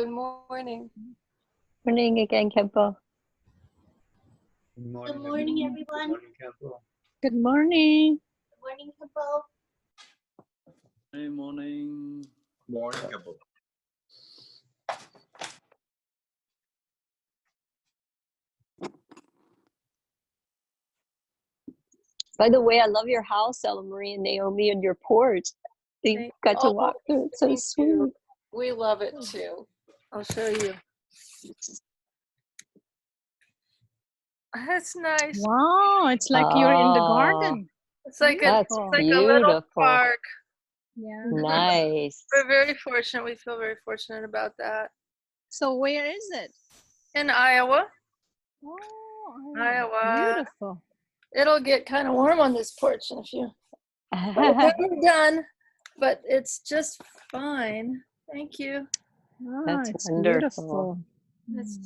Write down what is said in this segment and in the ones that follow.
Good morning. Morning again, Kempo. Good morning, Good morning, everyone. Good morning, Kempo. Good morning. Good morning, Kempo. Good morning. Morning, Kempo. By the way, I love your house, Ella Marie and Naomi, and your porch. You got to walk through it. So Thank sweet. you. We love it too. I'll show you. That's nice. Wow, it's like you're in the garden. It's like a, That's it's like a little beautiful. park. Yeah. Nice. We're very fortunate. We feel very fortunate about that. So where is it? In Iowa. Oh, Iowa. beautiful. It'll get kind of warm on this porch in a few. But it's never done, but it's just fine. Thank you. Ah, That's it's wonderful. beautiful.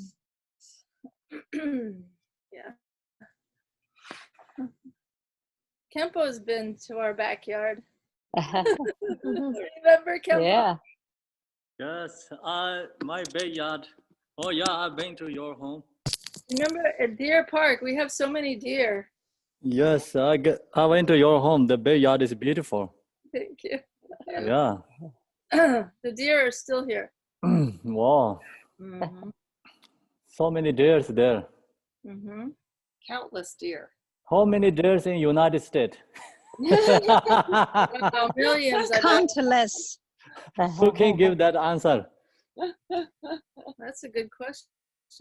Yeah. Kempo's been to our backyard. Remember Kempo? Yeah. Yes, my backyard. Oh yeah, I've been to your home. Remember at Deer Park, we have so many deer. Yes, I went to your home. The backyard is beautiful. Thank you. Yeah. The deer are still here. Wow. Mm-hmm. So many deers there. Mm-hmm. Countless deer. How many deers in United States? Wow, millions. I bet. Countless. Who can give that answer? That's a good question.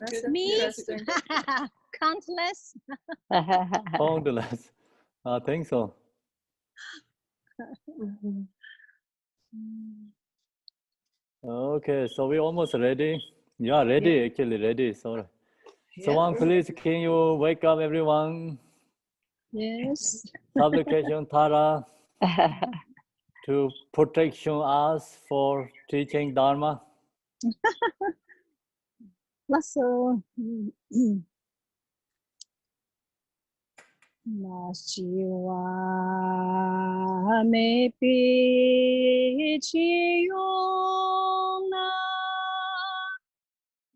That's Me? interesting. Countless. Countless. I think so. Okay, so we're almost ready. Yeah, ready, actually ready. Sorry. Someone, please, can you wake up everyone? Yes. Supplication, Tara, to protection us for teaching Dharma. Lasso. Nashiwa me pichiyona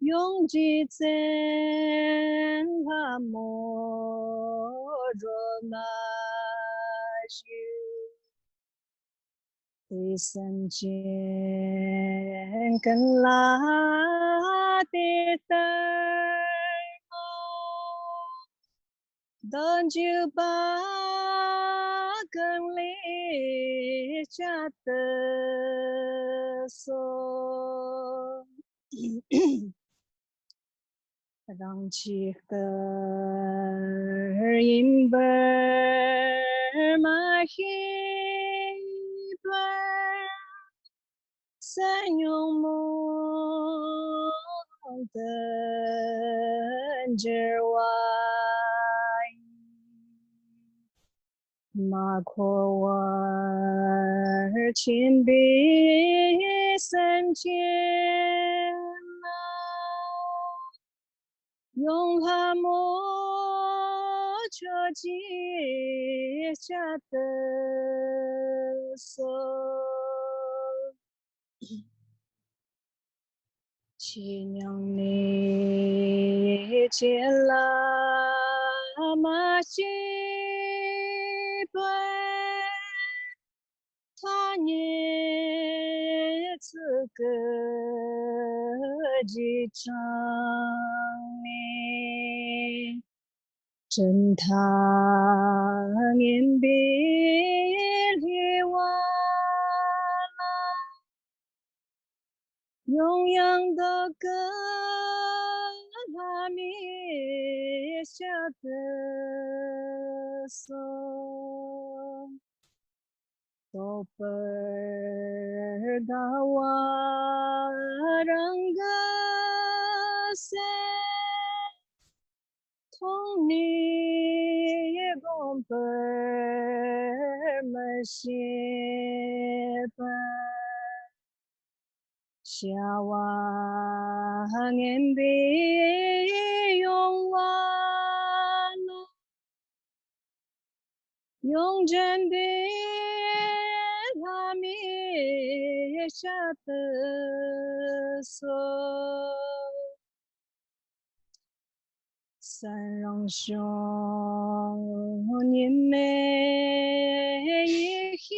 yongji zen hamorona Isan chen kan la te Don't you ba cần lý cha tơ so Rang chi cơ in bơ ma hi bơ sa nhung mo tân jer wai Ma ko war chin bi san chen Yong ha mo cho ji cha te so Chi nyong ni che la ma chi他年此个几场呢？真他年别离完了，永远的歌还没下的手。So perdawaranga se thongni gomper mashepa shawangembe yongwana yongjenbe Hami shat so 三郎兄你们一起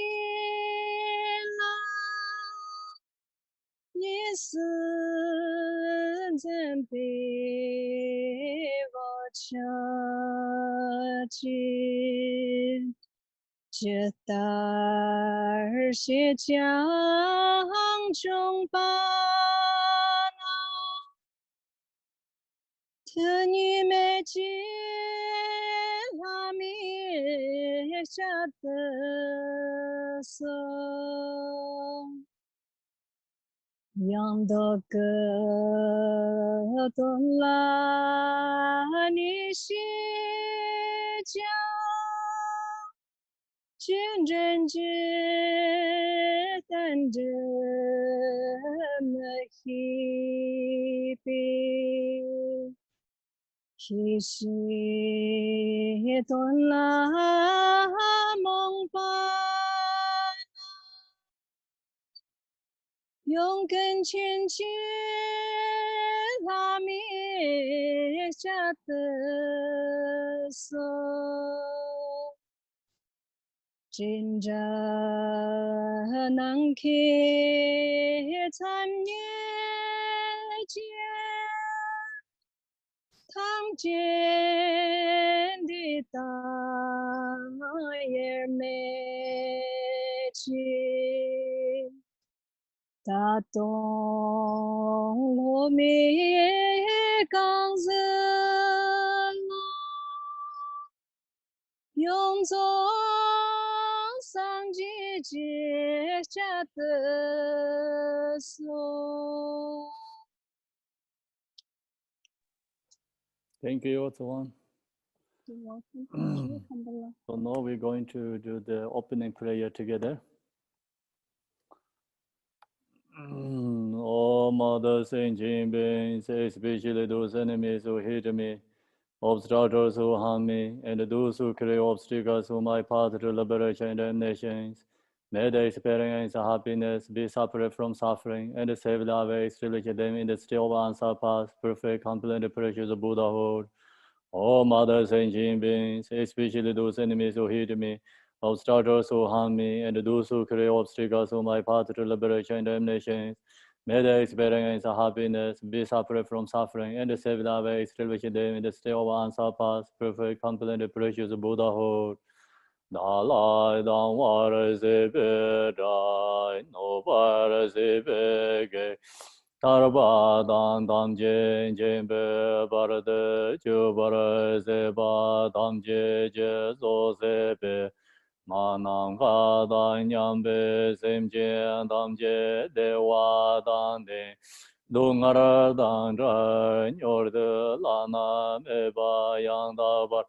来，一丝真被我瞧见，这大儿些将中巴。天女美见阿弥下的手，养多个东拉你西家，见真知但真那一边。其实端拉梦巴，勇敢前进阿弥下的手，真正能开参念见。堂前的大爷美气，大东罗米刚子路，永宗上季节下的手。Thank you, Tsuwan. So now we're going to do the opening prayer together. Oh, Mother Saint Beings, especially those enemies who hate me, obstructors who harm me, and those who create obstacles to my path to liberation and damnations. May they experience happiness, be separate from suffering, and save their ways to reach them in the still unsurpassed, perfect, complete, precious Buddhahood. Oh, Mother Saint Beings, especially those enemies who hate me, obstructors who harm me, and those who create obstacles to my path to liberation and damnations. May they experience happiness, be separate from suffering, and save their ways to reach them in the state of unsurpassed, perfect, complete, precious Buddhahood. Dalai Dang Warase Dai No Warase Ge Tarba Dang Dam Je Je Be Barade Ju Barase Ba Dam Je Je Zo Se Be Manang Ga Dang Nyam Be Sem Je Dam Je De Wa Dang De Dungar Dan Ran Yor De Lana Me Ba Yang Da Bar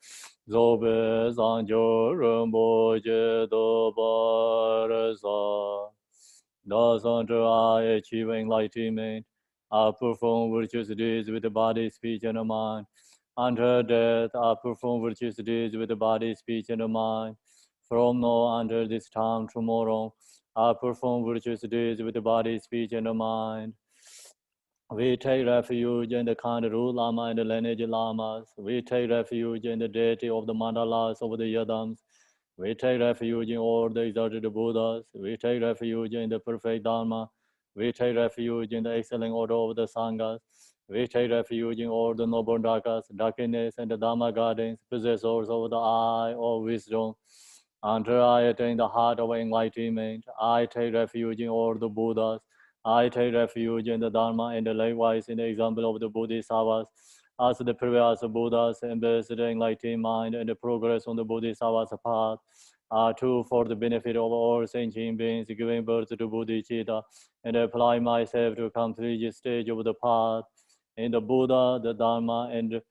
Zobe Zanjo Rumbo Je Do Bar Za Thus unto I achieve enlightenment, I perform virtuous deeds with the body, speech, and the mind. Unto death, I perform virtuous deeds with the body, speech, and the mind. From now until this time tomorrow, I perform virtuous deeds with the body, speech, and the mind. We take refuge in the Kandaru Lama and the lineage Lamas. We take refuge in the deity of the mandalas of the Yadams. We take refuge in all the exalted Buddhas. We take refuge in the perfect Dharma. We take refuge in the excellent order of the Sanghas. We take refuge in all the noble Dhakas, Dhakinis, and the Dhamma gardens, possessors of the eye of wisdom. Until I attain the heart of enlightenment, I take refuge in all the Buddhas. I take refuge in the Dharma and likewise in the example of the Bodhisattvas. As the previous Buddhas embrace the enlightened mind and the progress on the Bodhisattva's path, are true for the benefit of all sentient beings, giving birth to Bodhicitta, and apply myself to complete each stage of the path. In the Buddha, the Dharma, and the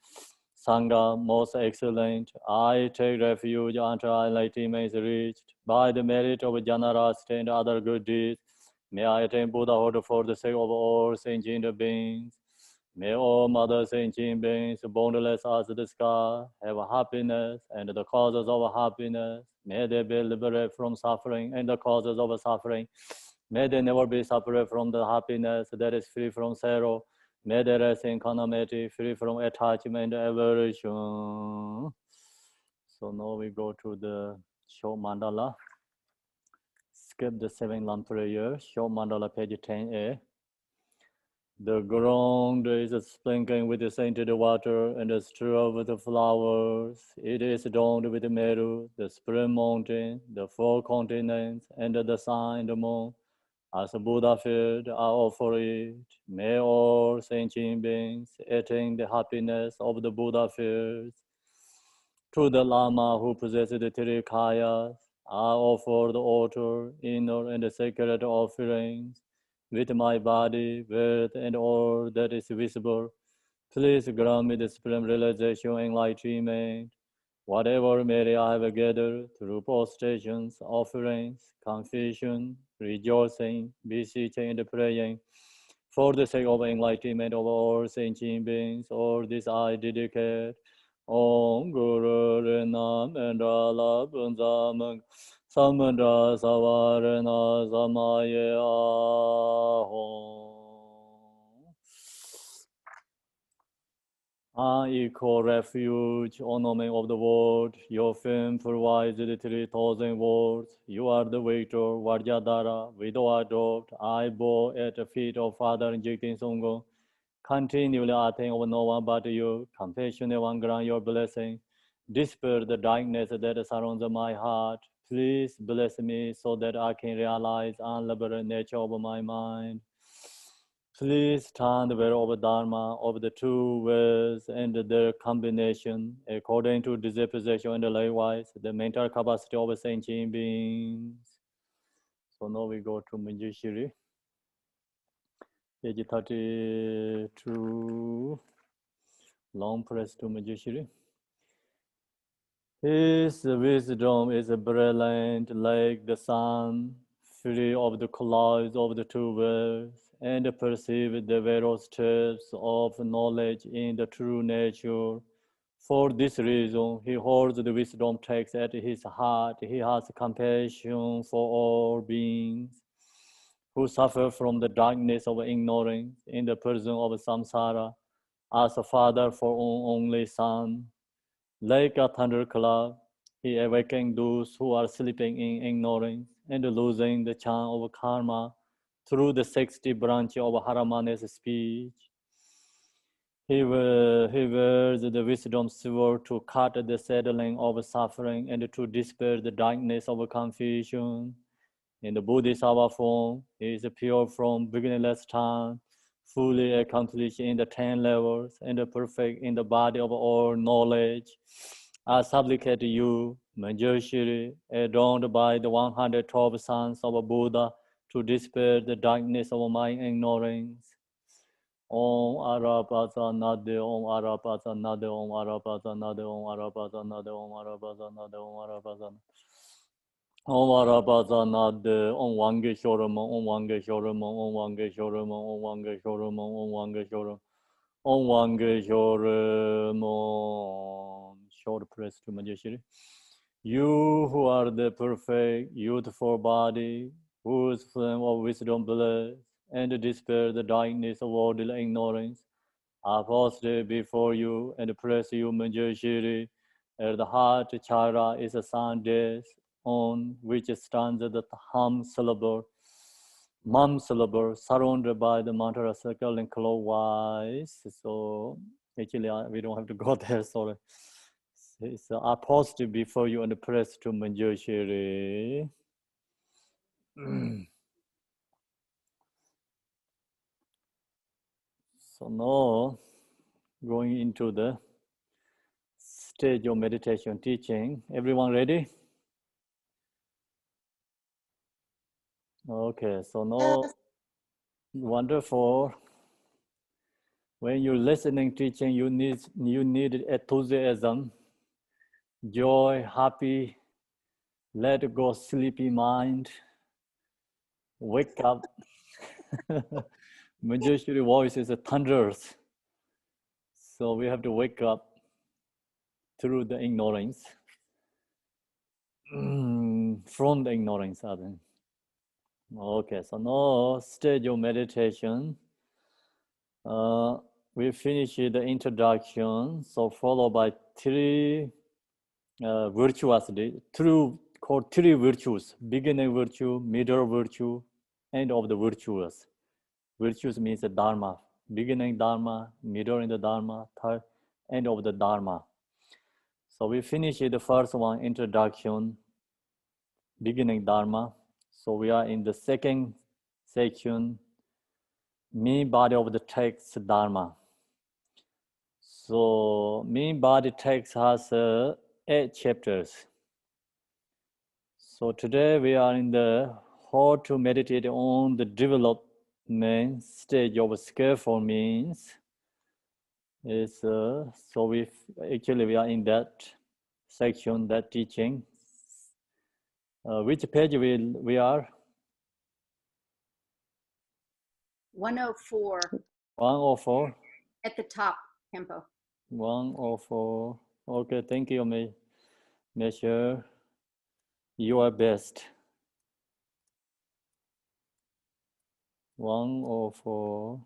Sangha, most excellent, I take refuge until enlightenment is reached. By the merit of Janarasta and other good deeds, may I attain Buddhahood for the sake of all sentient beings. May all Mother sentient beings, boundless as the sky, have happiness and the causes of happiness. May they be liberated from suffering and the causes of suffering. May they never be separate from the happiness that is free from sorrow. Medaras in economy, free from attachment and aversion. So now we go to the short mandala. Skip the 7 lamp prayer. Short mandala, page 10a. The ground is sprinkling with the scented water and strewn with the flowers. It is adorned with the Meru, the spring mountain, the 4 continents, and the sun and the moon. As a Buddha field, I offer it. May all sentient beings attain the happiness of the Buddha fields. To the Lama who possesses the three kayas, I offer the altar, inner and sacred offerings. With my body, with and all that is visible, please grant me the supreme realization and enlightenment. Whatever merit I have gathered through prostrations, offerings, confession, rejoicing, beseeching, and praying, for the sake of enlightenment of all sentient beings, all this I dedicate. Om Guru Rinam Endala Bunzamang Samandra Savarana Samaye Ahom. Unequal refuge, ornament of the world, your fame provides the 3,000 words. You are the victor, Vajradhara, widow adopt. I bow at the feet of Father Jigten Songgo. Continually I think of no one but you. Compassionate one, grant your blessing. Dispel the darkness that surrounds my heart. Please bless me so that I can realize unlimited nature of my mind. Please turn the way of Dharma, of the two ways and their combination, according to disposition and likewise, the mental capacity of sentient beings. So now we go to Manjushri. Page 32, long press to Manjushri. His wisdom is brilliant like the sun, free of the clouds of the two worlds, and perceive the various steps of knowledge in the true nature. For this reason, he holds the wisdom text at his heart. He has compassion for all beings who suffer from the darkness of ignorance in the prison of samsara, as a father for only son. Like a thunderclap, he awakens those who are sleeping in ignorance and losing the charm of karma through the 60 branch of Haramana's speech. He wears the wisdom sword to cut the saddling of suffering and to dispel the darkness of confusion. In the Bodhisattva form, he is pure from beginningless time, fully accomplished in the 10 levels, and perfect in the body of all knowledge. I supplicate you, Manjushri, adorned by the 112 sons of Buddha, to dispel the darkness of my ignorance. Om Arapasa Nade, Om Arapasa Nade, Om Arapasa Nade, Om Arapasa Nade, Om Arapasa Nade, Om Arapasa Nade. Om Arapasa Nade, Om Wange Shorama, Om Wange Shorama, Om Wange Shorama, Om Wange Shorama, Om Wange Shorama, Om Wange Shorama. Short press to Manjushri. You who are the perfect, youthful body, whose flame of wisdom bless, and dispel the darkness of worldly ignorance, I prostrate before you and praise you, Manjushri. At the heart chakra is a sun disk on which stands the hum syllable, mum syllable, surrounded by the mantra circling clockwise. So actually, we don't have to go there, sorry. So I prostrate before you and praise to Manjushri. So now, going into the stage of meditation teaching. Everyone ready? Okay, so now, wonderful. When you're listening teaching, you need enthusiasm, joy, happy, let go sleepy mind, wake up. Manjushri voice is a thunders. So we have to wake up through the ignorance, from the ignorance, I think. Okay, so now stage of meditation. We finish the introduction, so followed by three virtuosity, called three virtues: beginning virtue, middle virtue, end of the virtuous. Virtues means the dharma, beginning dharma, middle in the dharma, third end of the dharma. So we finish the first one, introduction, beginning dharma. So we are in the second section, main body of the text dharma. So main body text has 8 chapters. So today we are in the how to meditate on the development stage of skillful means. Is so we are in that section, that teaching. Which page we are? 104 104. at the top, Khenpo. 104. Okay, thank you, measure your best. 104,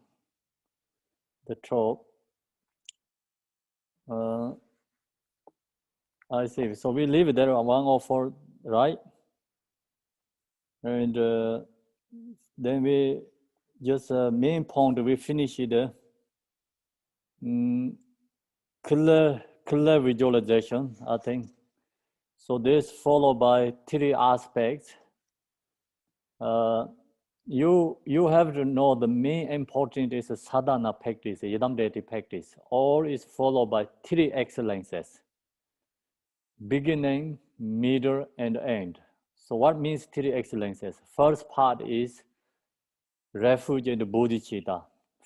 the top. I see. So we leave it there on 104, right? And then we just main point, we finish the clear visualization, I think. So this followed by 3 aspects. You have to know the main important is a sadhana practice, yidam deity practice. All is followed by 3 excellences: beginning, middle, and end. So what means 3 excellences? First part is refuge and bodhicitta,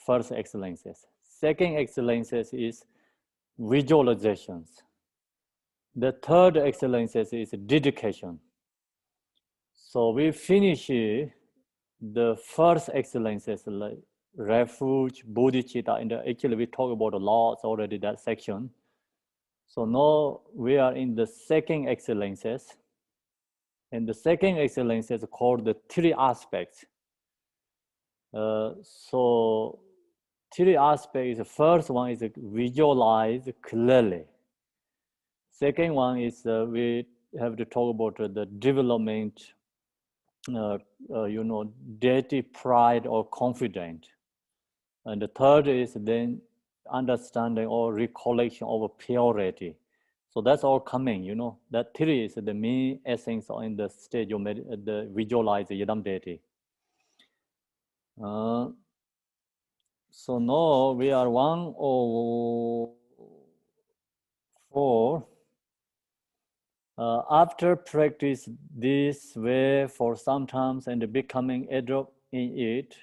first excellences. Second excellences is visualizations. The third excellences is dedication. So we finish the first excellences like refuge, bodhicitta, and actually we talk about a lot already that section. So now we are in the second excellences, and the second excellence is called the 3 aspects. So 3 aspects. The first one is visualize clearly. Second one is we have to talk about the development, deity pride or confident. And the third is then understanding or recollection of purity. So that's all coming, that 3 is the main essence in the stage of the visualize the yidam deity. So now we are 104. After practice this way for some time and becoming adept in it,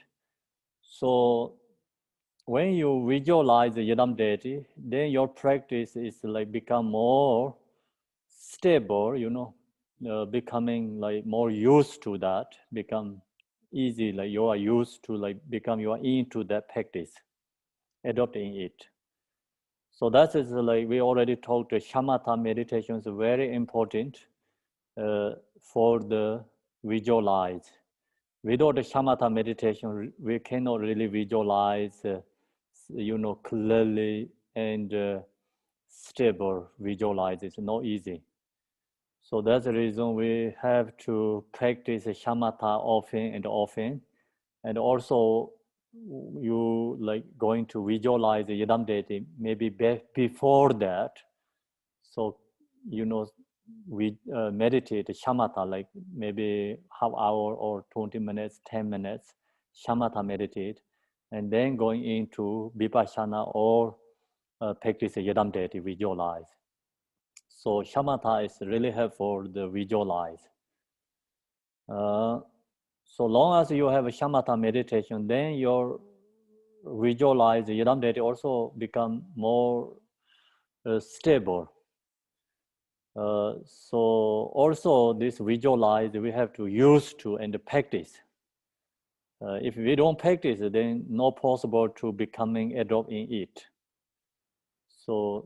so when you visualize the yidam deity, then your practice is like become more stable, becoming like more used to that, become easy, like you are used to, like become you are into that practice, adopting it. So that is like we already talked, the shamatha meditation is very important for the visualize. Without the shamatha meditation, we cannot really visualize, clearly and stable visualize. It's not easy. So that's the reason we have to practice shamatha often and often. And also you like going to visualize the yidam deity maybe before that. So, we meditate shamatha like maybe half hour or 20 minutes, 10 minutes, shamatha meditate, and then going into vipassana or practice yidam deity, visualize. So shamatha is really helpful the visualize. So long as you have a shamatha meditation, then your visualize yidam deity also become more stable. So also this visualize we have to use to and practice. If we don't practice, then not possible to becoming adept in it. So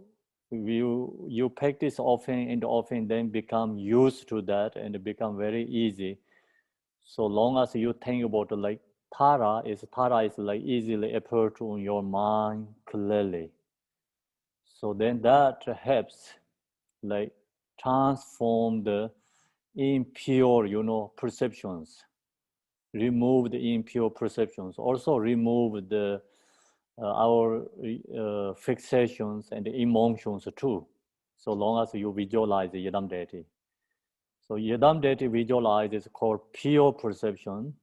you practice often and often, then become used to that and become very easy. So long as you think about like Tara is like easily appear to your mind clearly. So then that helps like transform the impure, perceptions, remove the impure perceptions, also remove the our fixations and emotions too, so long as you visualize the Yidam deity. So Yidam deity visualize is called pure perception,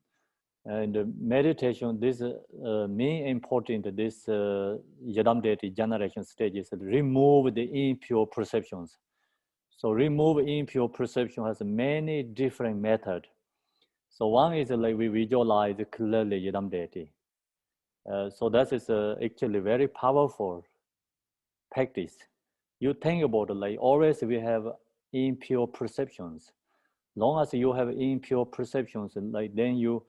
and meditation, this main important, this Yidam deity generation stage is remove the impure perceptions. So remove impure perception has many different methods. So one is like we visualize clearly Yidam deity. So that is actually very powerful practice. You think about it, like always we have impure perceptions. Long as you have impure perceptions, like then you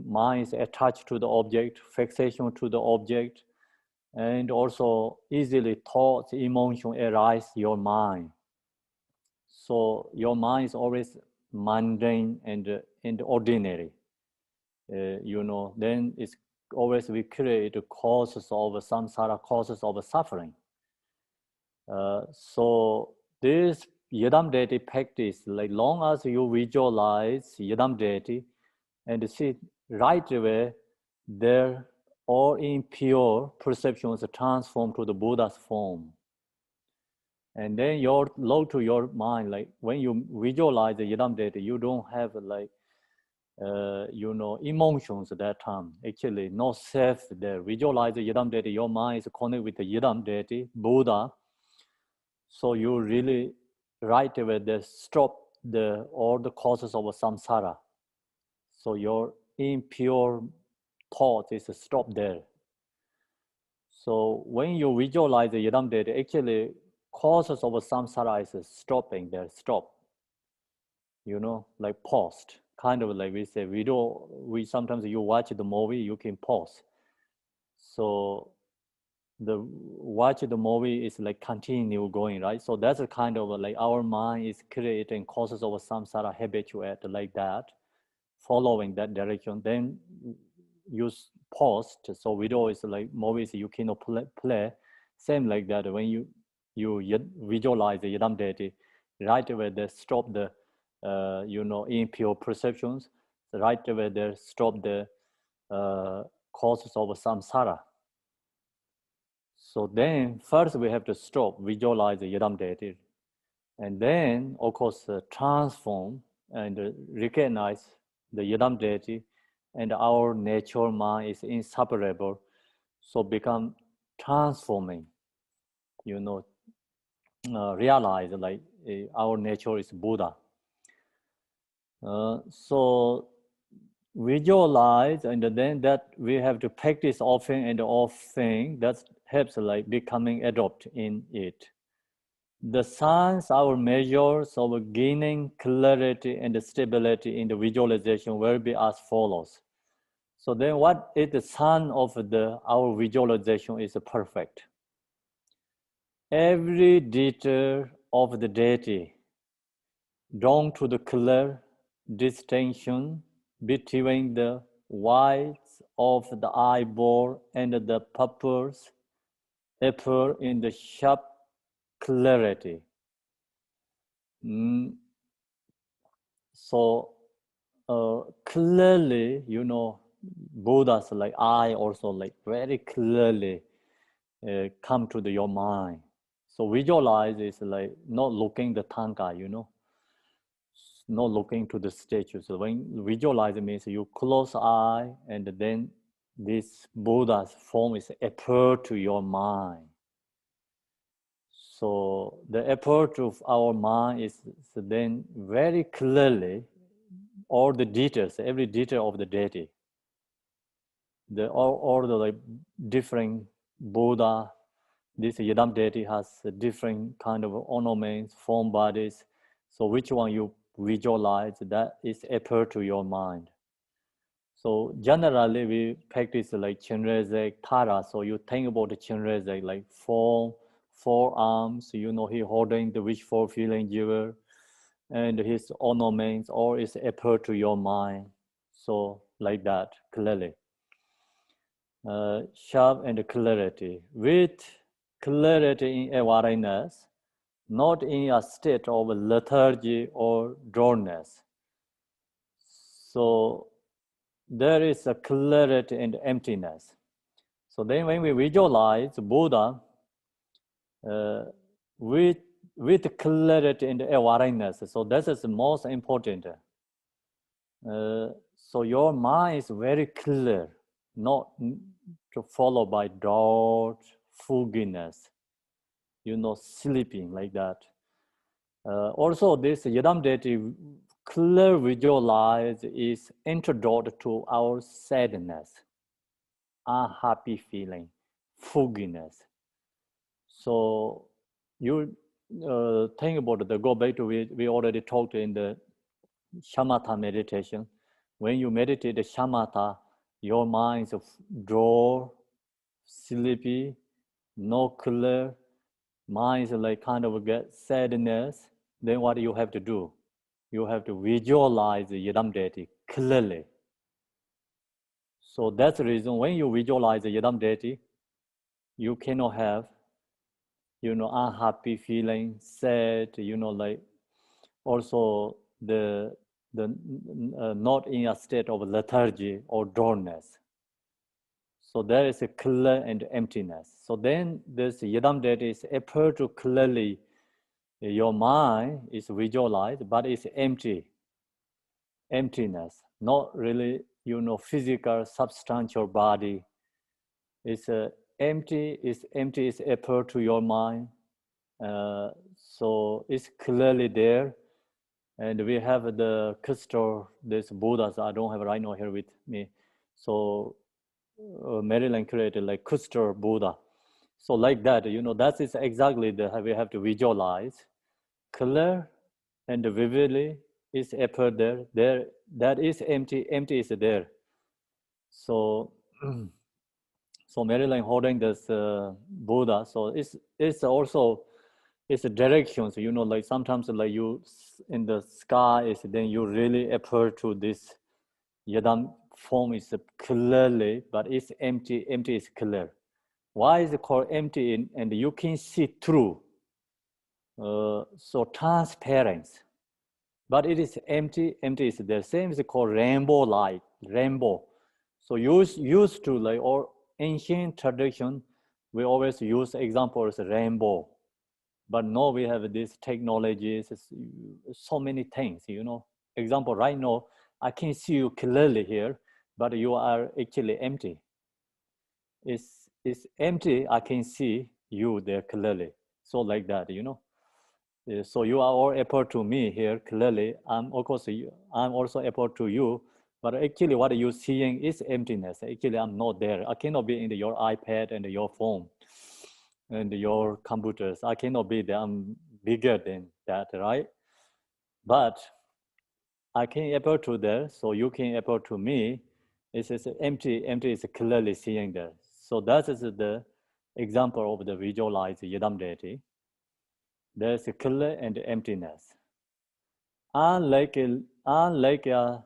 mind is attached to the object, fixation to the object, and also easily thoughts, emotion arise your mind. So your mind is always mundane and ordinary. Then it's always we create causes of samsara, causes of suffering. So this Yidam deity practice, like long as you visualize Yidam deity and see right away, their all impure perceptions transform to the Buddha's form. And then your low to your mind, like when you visualize the Yidam deity, you don't have like emotions at that time. Actually, no self there. Visualize the Yidam deity, your mind is connected with the Yidam deity, Buddha. So you really right away there stop all the causes of samsara. So your impure thought is stopped there. So when you visualize the Yidam deity, actually causes of samsara is stopping there, stop. Like paused. Kind of like we say, we sometimes you watch the movie, you can pause. So watch the movie is like continue going, right? So that's a kind of like our mind is creating causes of samsara habituate like that, following that direction. Then you pause. So video is like movies you cannot play. Same like that. When you visualize the Yidam deity, right away they stop the impure perceptions. Right away they stop the causes of samsara. So then first we have to stop, visualize the Yidam deity, and then of course transform and recognize the Yidam deity, and our nature mind is inseparable. So become transforming, realize like our nature is Buddha. So visualize, and then that we have to practice often and often. That helps like becoming adopt in it. The signs, our measures of gaining clarity and stability in the visualization will be as follows. So then what is the sign of our visualization is perfect. Every detail of the deity, down to the clear distinction between the whites of the eyeball and the pupils, appear in the sharp clarity. So clearly, Buddha's like eye also like very clearly come to your mind. So visualize is like not looking the tanka, not looking to the statue. So when visualize, it means you close eye and then this Buddha's form is appear to your mind. So the approach of our mind is then very clearly all the details, every detail of the deity, all the like different Buddha. This Yidam deity has a different kind of ornaments, form, bodies. So which one you visualize, that is appear to your mind. So generally we practice like Chenrezig, Tara. So you think about the Chenrezig like four arms, he holding the wishful feeling giver, and his ornaments, all is appear to your mind. So like that, clearly. Sharp and clarity. With clarity in awareness, not in a state of lethargy or dullness. So there is a clarity and emptiness. So then when we visualize Buddha with clarity and awareness, so that is the most important. So your mind is very clear, not to follow by doubt, fogginess, sleeping like that. Also, this Yidam deity clear visualize is antidote to our sadness, unhappy feeling, fogginess. So you think about the go back to we already talked in the shamatha meditation. When you meditate the shamatha, your mind is dull, sleepy, no clear, mind is like kind of get sadness. Then what you have to do? You have to visualize the Yidam deity clearly. So that's the reason when you visualize the Yidam deity, you cannot have, unhappy feeling, sad, like also the not in a state of lethargy or dullness. So there is a clear and emptiness. So then this Yidam deity is appear to clearly, your mind is visualized, but it's empty, emptiness, not really, physical, substantial body. It's empty, it's appear to your mind. So it's clearly there. And we have the crystal, this Buddhas, I don't have right now here with me. So Maryland created like crystal Buddha. So like that, that is exactly we have to visualize. Clear and vividly is appear there. That is empty, empty is there. So, so Maryland holding this Buddha. So it's also, it's a direction. So, like sometimes like you in the sky is then you really appear to this Yidam form is clearly, but it's empty, empty is clear. Why is it called empty? And you can see through. So transparent, but it is empty, empty is there. Same is called rainbow light, rainbow. So used to like or ancient tradition, we always use examples rainbow. But now we have these technologies, so many things, Example, right now, I can see you clearly here, but you are actually empty. It's empty, I can see you there clearly. So like that, So you are all apart to me here clearly. I'm also apart to you, but actually what you're seeing is emptiness. Actually, I'm not there. I cannot be in your iPad and your phone and your computers. I cannot be there. I'm bigger than that, right? But I can appear to there, so you can appear to me. It's empty, empty is clearly seeing there. So that is the example of the visualized Yidam deity. There's a clear and emptiness. Unlike a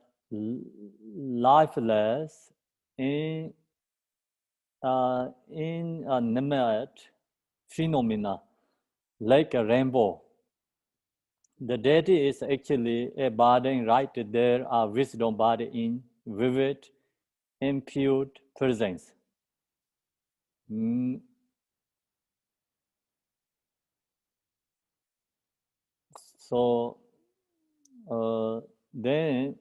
lifeless inanimate phenomena, like a rainbow, the deity is actually a body right there, a wisdom body in vivid, impure presence. So then,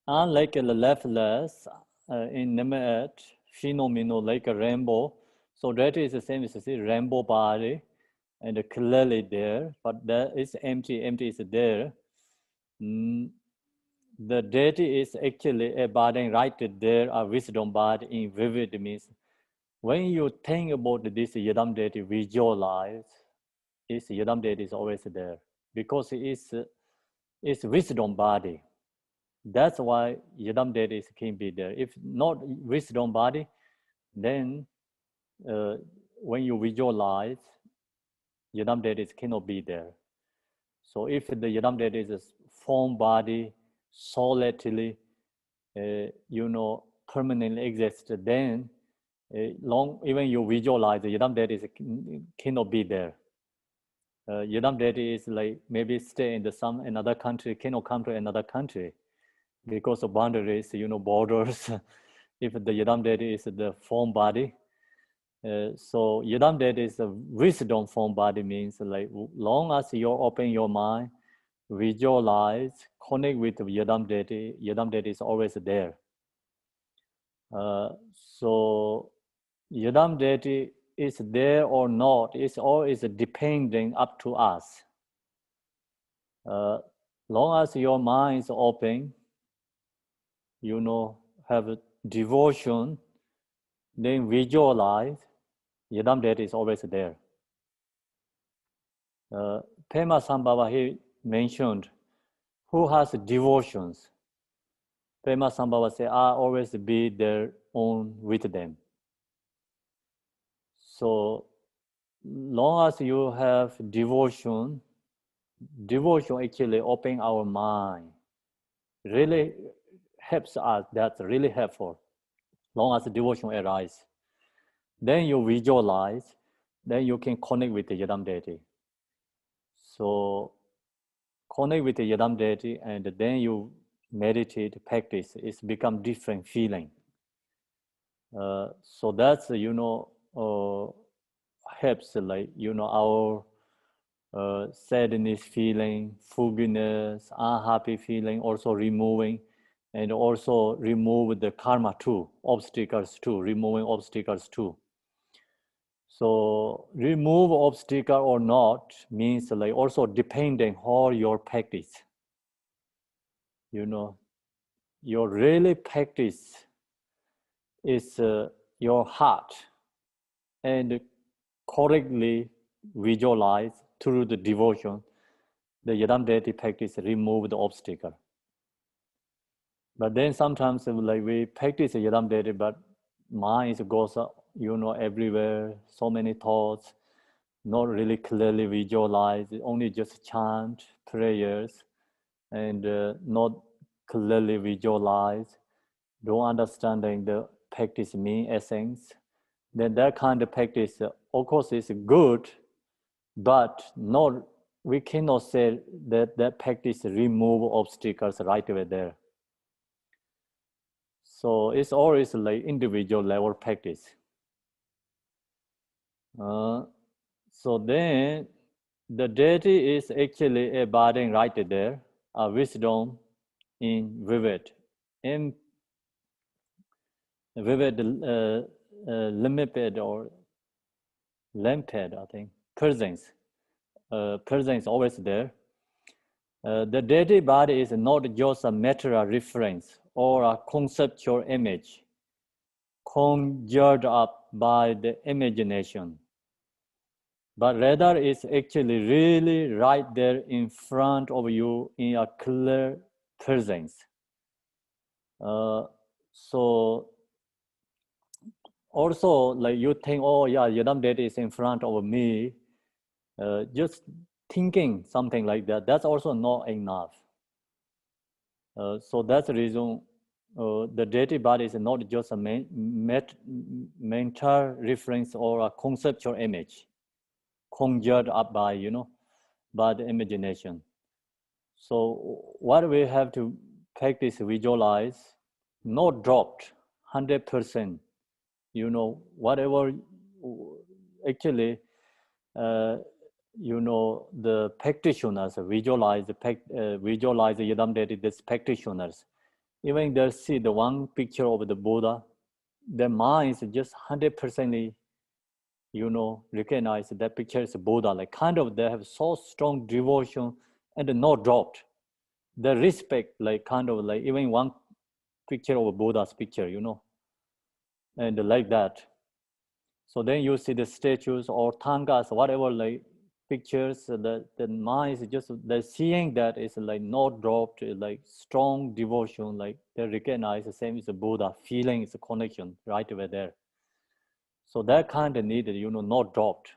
unlike a leafless, inanimate phenomenon like a rainbow, so that is the same as a rainbow body, and clearly there, but that is empty, empty is there. The deity is actually a body right there, a wisdom body in vivid means. When you think about this Yidam deity, visualize, this Yidam deity is always there because it's wisdom body. That's why Yidam deity can be there. If not wisdom body, then when you visualize, Yidam deity cannot be there. So if the Yidam deity is a form body, solidly, you know, permanently exist, then long even you visualize the Yidam deity cannot be there. Yidam deity is like maybe stay in some another country, cannot come to another country because of boundaries, you know, borders. If the Yidam deity is the form body, so Yidam deity is a wisdom form body, means like long as you open your mind, visualize, connect with Yidam deity is always there. So Yidam deity is there or not, it's always depending up to us. Long as your mind is open, you know, have a devotion, then visualize, Yidam deity is always there. Pema Sambhava, he mentioned, who has devotions? Pema Sambhava said, I always be there on with them. So long as you have devotion actually open our mind, really helps us, that's really helpful. Long as devotion arises, then you visualize, then you can connect with the Yidam deity. So connect with the Yidam deity, and then you meditate, practice, it's become different feeling. So that's, you know, helps, like, you know, our sadness feeling, fogginess, unhappy feeling, also removing, and also remove the karma too, obstacles too, removing obstacles too. So remove obstacle or not means like also depending on your practice. You know, your really practice is your heart, and correctly visualize through the devotion, the Yidam deity practice remove the obstacle. But then sometimes like we practice the Yidam deity, but mind goes, you know, everywhere, so many thoughts, not really clearly visualize, only just chant prayers, and not clearly visualize, don't understanding the practice mean essence. Then that kind of practice, of course, is good, but not, we cannot say that that practice remove obstacles right away there. So it's always like individual level practice. So then the deity is actually embodying right there, a wisdom in vivid, in vivid limited or limpid, I think, presence. Presence always there. The deity body is not just a material reference or a conceptual image conjured up by the imagination, but rather it's actually really right there in front of you in a clear presence. So also, like you think, oh yeah, Yidam deity is in front of me, just thinking something like that, that's also not enough. So that's the reason the deity body is not just a mental reference or a conceptual image conjured up by, you know, by the imagination. So what we have to practice, visualize, not dropped 100%, you know, whatever actually, you know, the practitioners visualize the Yidam deity, these practitioners, even they see the one picture of the Buddha, their minds just 100%, you know, recognize that picture is Buddha, like kind of they have so strong devotion and not dropped. They respect, like kind of like even one picture of a Buddha's picture, you know, and like that. So then you see the statues or tangas, whatever, like pictures, the mind is just, the seeing that is like not dropped, like strong devotion, like they recognize the same as the Buddha, feeling is a connection right over there. So that kind of needed, you know, not dropped.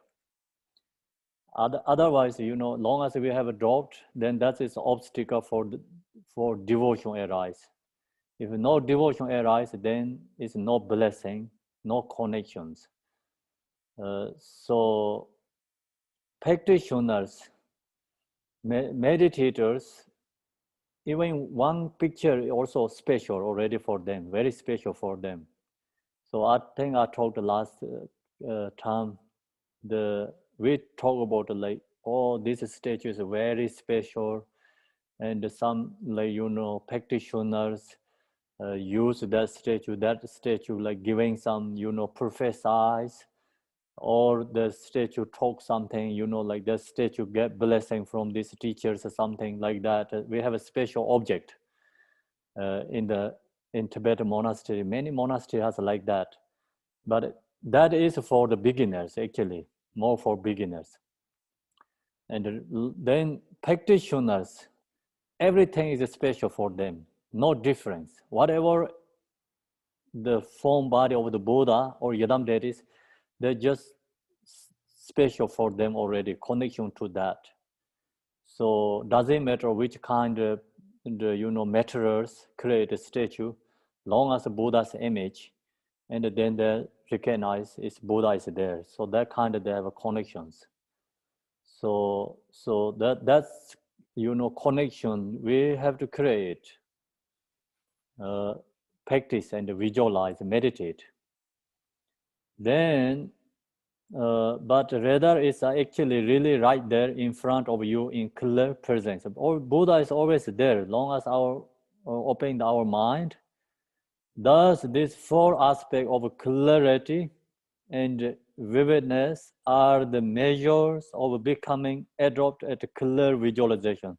Otherwise, you know, long as we have a dropped, then that is obstacle for devotion arise. If no devotion arises, then it's no blessing, no connections. So practitioners, meditators, even one picture is also special already for them, very special for them. So I think I talked last time, we talk about like, oh, this statue is very special, and some like, you know, practitioners use that statue like giving some, you know, prophesies, or the statue talk something, you know, like the statue get blessing from these teachers or something like that. We have a special object in Tibetan monastery. Many monasteries has like that, but that is for the beginners, actually, more for beginners. And then practitioners, everything is special for them, no difference. Whatever the form body of the Buddha or Yadam deities, they're just special for them already, connection to that. So doesn't matter which kind of you know, materials create a statue, long as Buddha's image, and then they recognize it's Buddha is there. So that kind of they have connections. So that's, you know, connection we have to create, practice and visualize, meditate. Then, but rather it's actually really right there in front of you in clear presence. Or Buddha is always there, long as our opening our mind. Thus, these four aspects of clarity and vividness are the measures of becoming adept at clear visualization.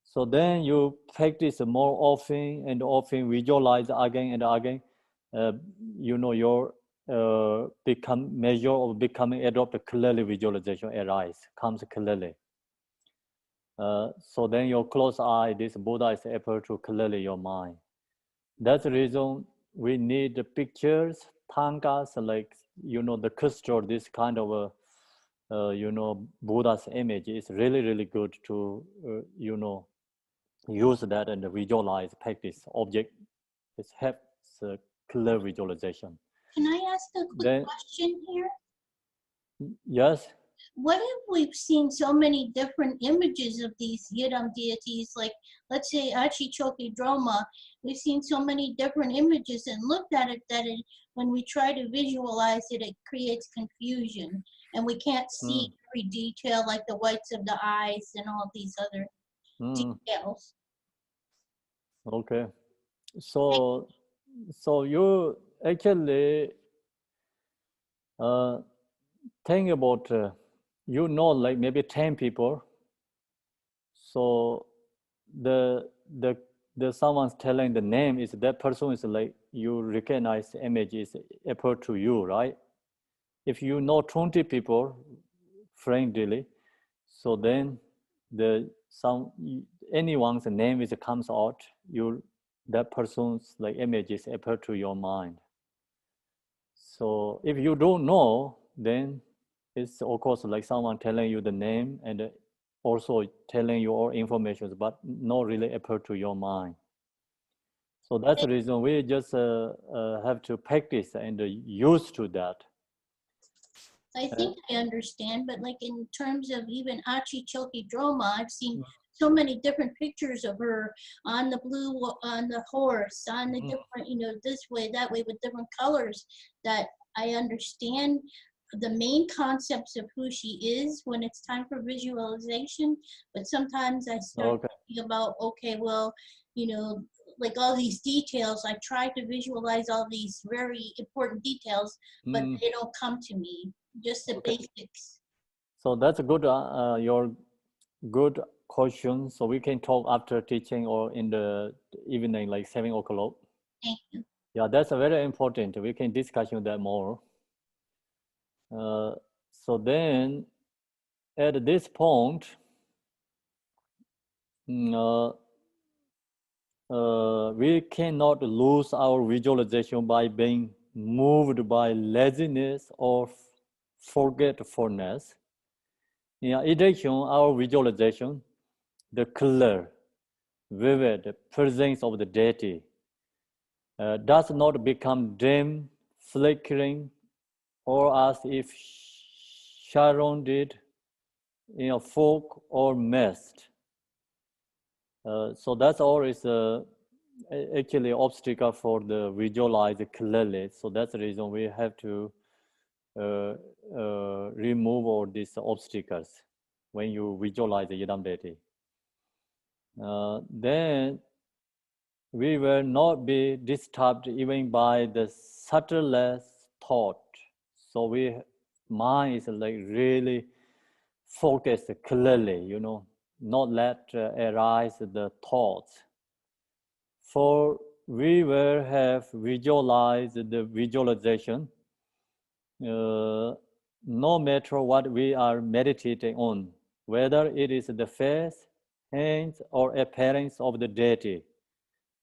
So then you practice more often and often, visualize again and again. You know, your measure of becoming adept at clearly visualization comes clearly. So then your close eye, this Buddha is able to clearly your mind. That's the reason we need the pictures, tankas, like, you know, the crystal, this kind of you know, Buddha's image is really, really good to, you know, use that and visualize, practice object. It helps clear visualization. Can I ask a quick question here? Yes. What if we've seen so many different images of these Yidam deities, like let's say Achichokidroma, we've seen so many different images and looked at it that when we try to visualize it, it creates confusion and we can't see every detail like the whites of the eyes and all these other details. Okay. So you actually think about, you know, like maybe 10 people. So the someone's telling the name is that person is like, you recognize the image is appear to you, right? If you know 20 people friendly, so then anyone's name is comes out, that person's like images appear to your mind. So if you don't know, then it's of course like someone telling you the name and also telling you all information, but not really appear to your mind. So that's the reason we just have to practice and used to that. I think I understand, but like in terms of even Achichokidroma, I've seen so many different pictures of her on the horse, on the different, you know, this way, that way, with different colors, that I understand the main concepts of who she is when it's time for visualization. But sometimes I start thinking about, okay, well, you know, like all these details, I try to visualize all these very important details, but they don't come to me, just the basics. So that's a good, your good question. So we can talk after teaching or in the evening, like 7 o'clock. Thank you. Yeah, that's a very important. We can discuss that more. So then at this point, we cannot lose our visualization by being moved by laziness or forgetfulness. In addition, our visualization, the clear, vivid presence of the deity does not become dim, flickering, or as if surrounded in a fog or mist. So that's always actually obstacle for the visualize clearly. So that's the reason we have to remove all these obstacles when you visualize the Yidam deity. Then we will not be disturbed even by the subtlest thought. So mind is like really focused clearly, you know, not let arise the thoughts. For we will have visualized the visualization, no matter what we are meditating on, whether it is the face, hands, or appearance of the deity.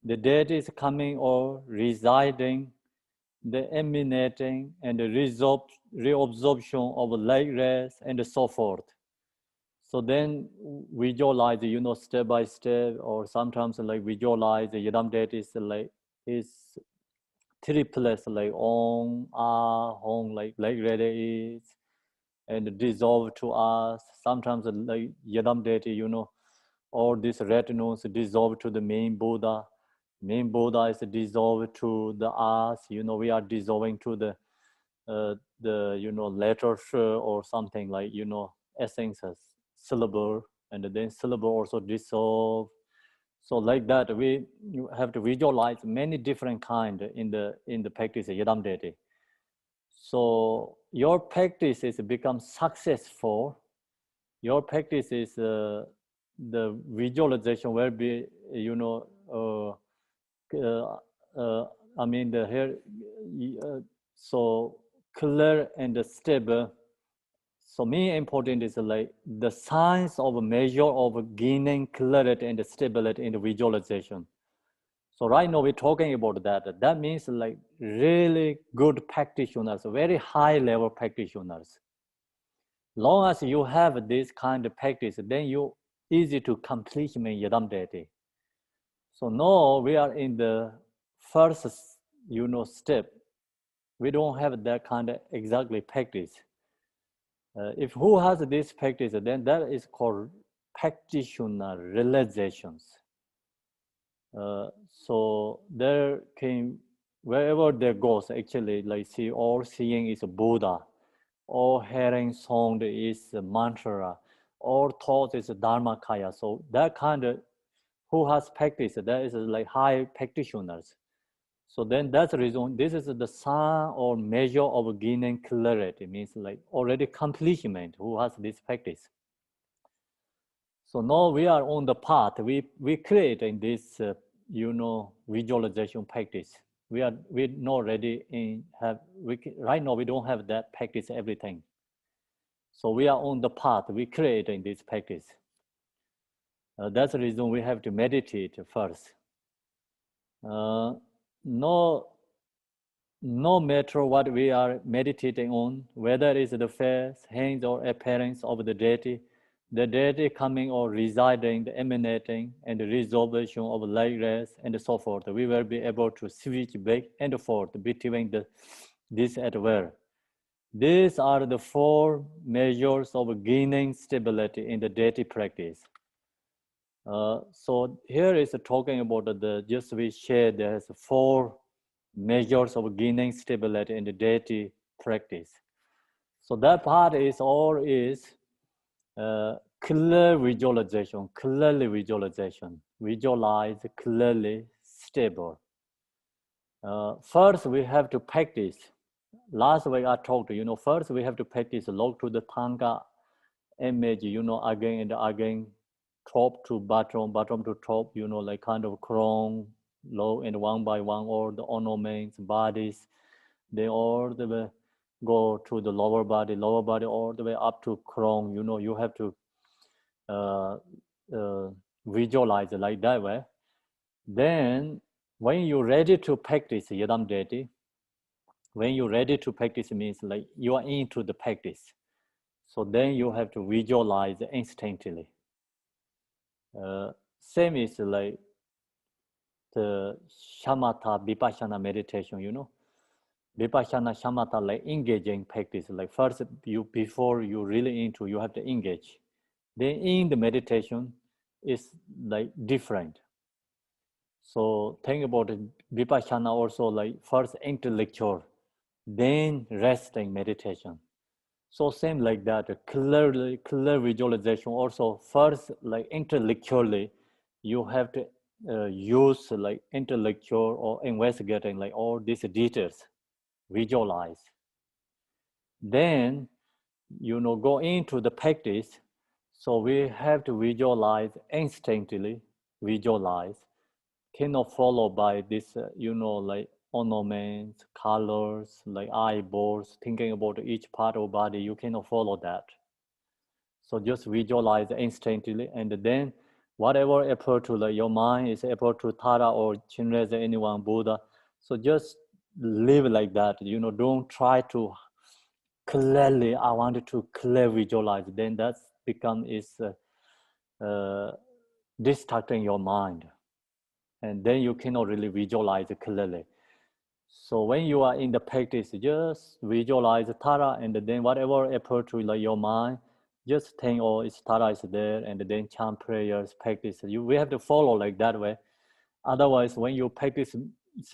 The deity is coming or residing, the emanating and the reabsorption of light rays and so forth. So then visualize, you know, step by step, or sometimes like visualize the Yidam deity is like is triples like Om, Ah, Hong, like ready is, and dissolve to us. Sometimes like Yidam deity, you know, all these retinues dissolve to the main Buddha. Main Buddha is dissolved to the us. You know, we are dissolving to the you know, letters or something like, you know, essences, syllable, and then syllable also dissolve. So like that, you have to visualize many different kind in the practice of Yidam deity. So your practice is become successful. Your practice is the visualization will be, you know, I mean the here, so clear and stable. So main important is like the science of a measure of gaining clarity and stability in the visualization. So right now we're talking about that. That means like really good practitioners, very high level practitioners. Long as you have this kind of practice, then you easy to complete Yidam deity. So now we are in the first, you know, step. We don't have that kind of exactly practice. If who has this practice, then that is called practitioner realizations. So there came, wherever there goes, actually, like see, all seeing is a Buddha, all hearing sound is a mantra, all thought is a Dharmakaya. So that kind of, who has practice, that is like high practitioners. So then that's the reason, this is the sign or measure of gaining clarity, means like already completion who has this practice. So now we are on the path, we create in this, you know, visualization practice. We're not ready in right now we don't have that practice everything. So we are on the path, we create in this practice. That's the reason we have to meditate first. No matter what we are meditating on, whether it is the face, hands, or appearance of the deity coming or residing, the emanating, and the resolvation of light rays, and so forth, we will be able to switch back and forth between this at will. These are the 4 measures of gaining stability in the deity practice. So here is talking about just we shared, there's 4 measures of gaining stability in the deity practice. So that part is clear visualization, clearly visualization, visualize clearly stable. First, we have to practice. Last week I talked, you know, first we have to practice look to the Thanga image, you know, again and again, top to bottom, bottom to top, you know, like kind of crown, low, and one by one, all the ornaments, bodies, they all the way go to the lower body all the way up to crown, you know, you have to visualize it like that way. Then when you're ready to practice Yidam deity, when you're ready to practice means like you are into the practice. So then you have to visualize instantly. Same is like the shamatha vipassana meditation, you know. Vipassana shamatha, like engaging practice. Like first, before you really into, you have to engage. Then in the meditation is like different. So think about it, vipassana also like first intellectual, then resting meditation. So same like that, clear visualization also first like intellectually, you have to use like intellectual or investigating like all these details, visualize. Then, you know, go into the practice. So we have to visualize instinctively, visualize, cannot follow by this, you know, like ornaments, colors, like eyeballs, thinking about each part of body, you cannot follow that. So just visualize instinctively, and then whatever appear to like your mind is appear to Tara or Chinreza, anyone, Buddha. So just live like that, you know, don't try to clearly, I wanted to clearly visualize, then that's become is distracting your mind. And then you cannot really visualize clearly. So when you are in the practice, just visualize Tara, and then whatever appear to like your mind, just think, oh, it's Tara is there, and then chant prayers, practice. We have to follow like that way. Otherwise, when you practice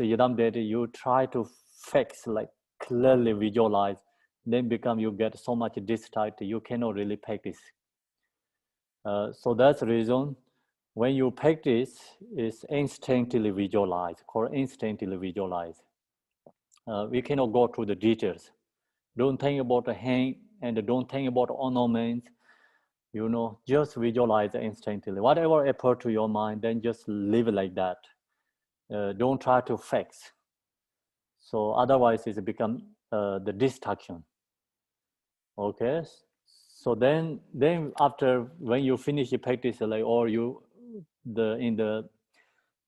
Yidam Deity, you try to fix, like clearly visualize, then become you get so much distracted, you cannot really practice. So that's the reason when you practice is instinctively visualize, called instinctively visualize. We cannot go through the details. Don't think about the hand and don't think about ornaments, you know, just visualize instinctively. Whatever appear to your mind, then just live like that. Don't try to fix. So otherwise it's become the distraction. Okay. So then after when you finish your practice, like or you in the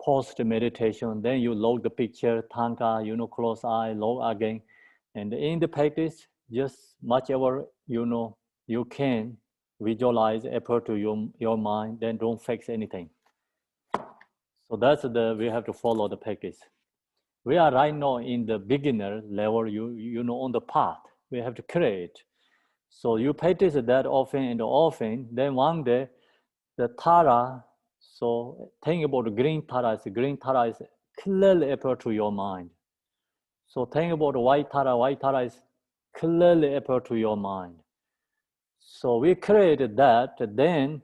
post meditation, then you log the picture, tanka, you know, close eye, log again, and in the practice, just much ever you know you can visualize appear to your mind, then don't fix anything. So that's we have to follow the practice. We are right now in the beginner level, you know, on the path. We have to create. So you practice that often and often, then one day, the Tara, so think about the green Tara is clearly appear to your mind. So think about the white Tara is clearly appear to your mind. So we created that, then,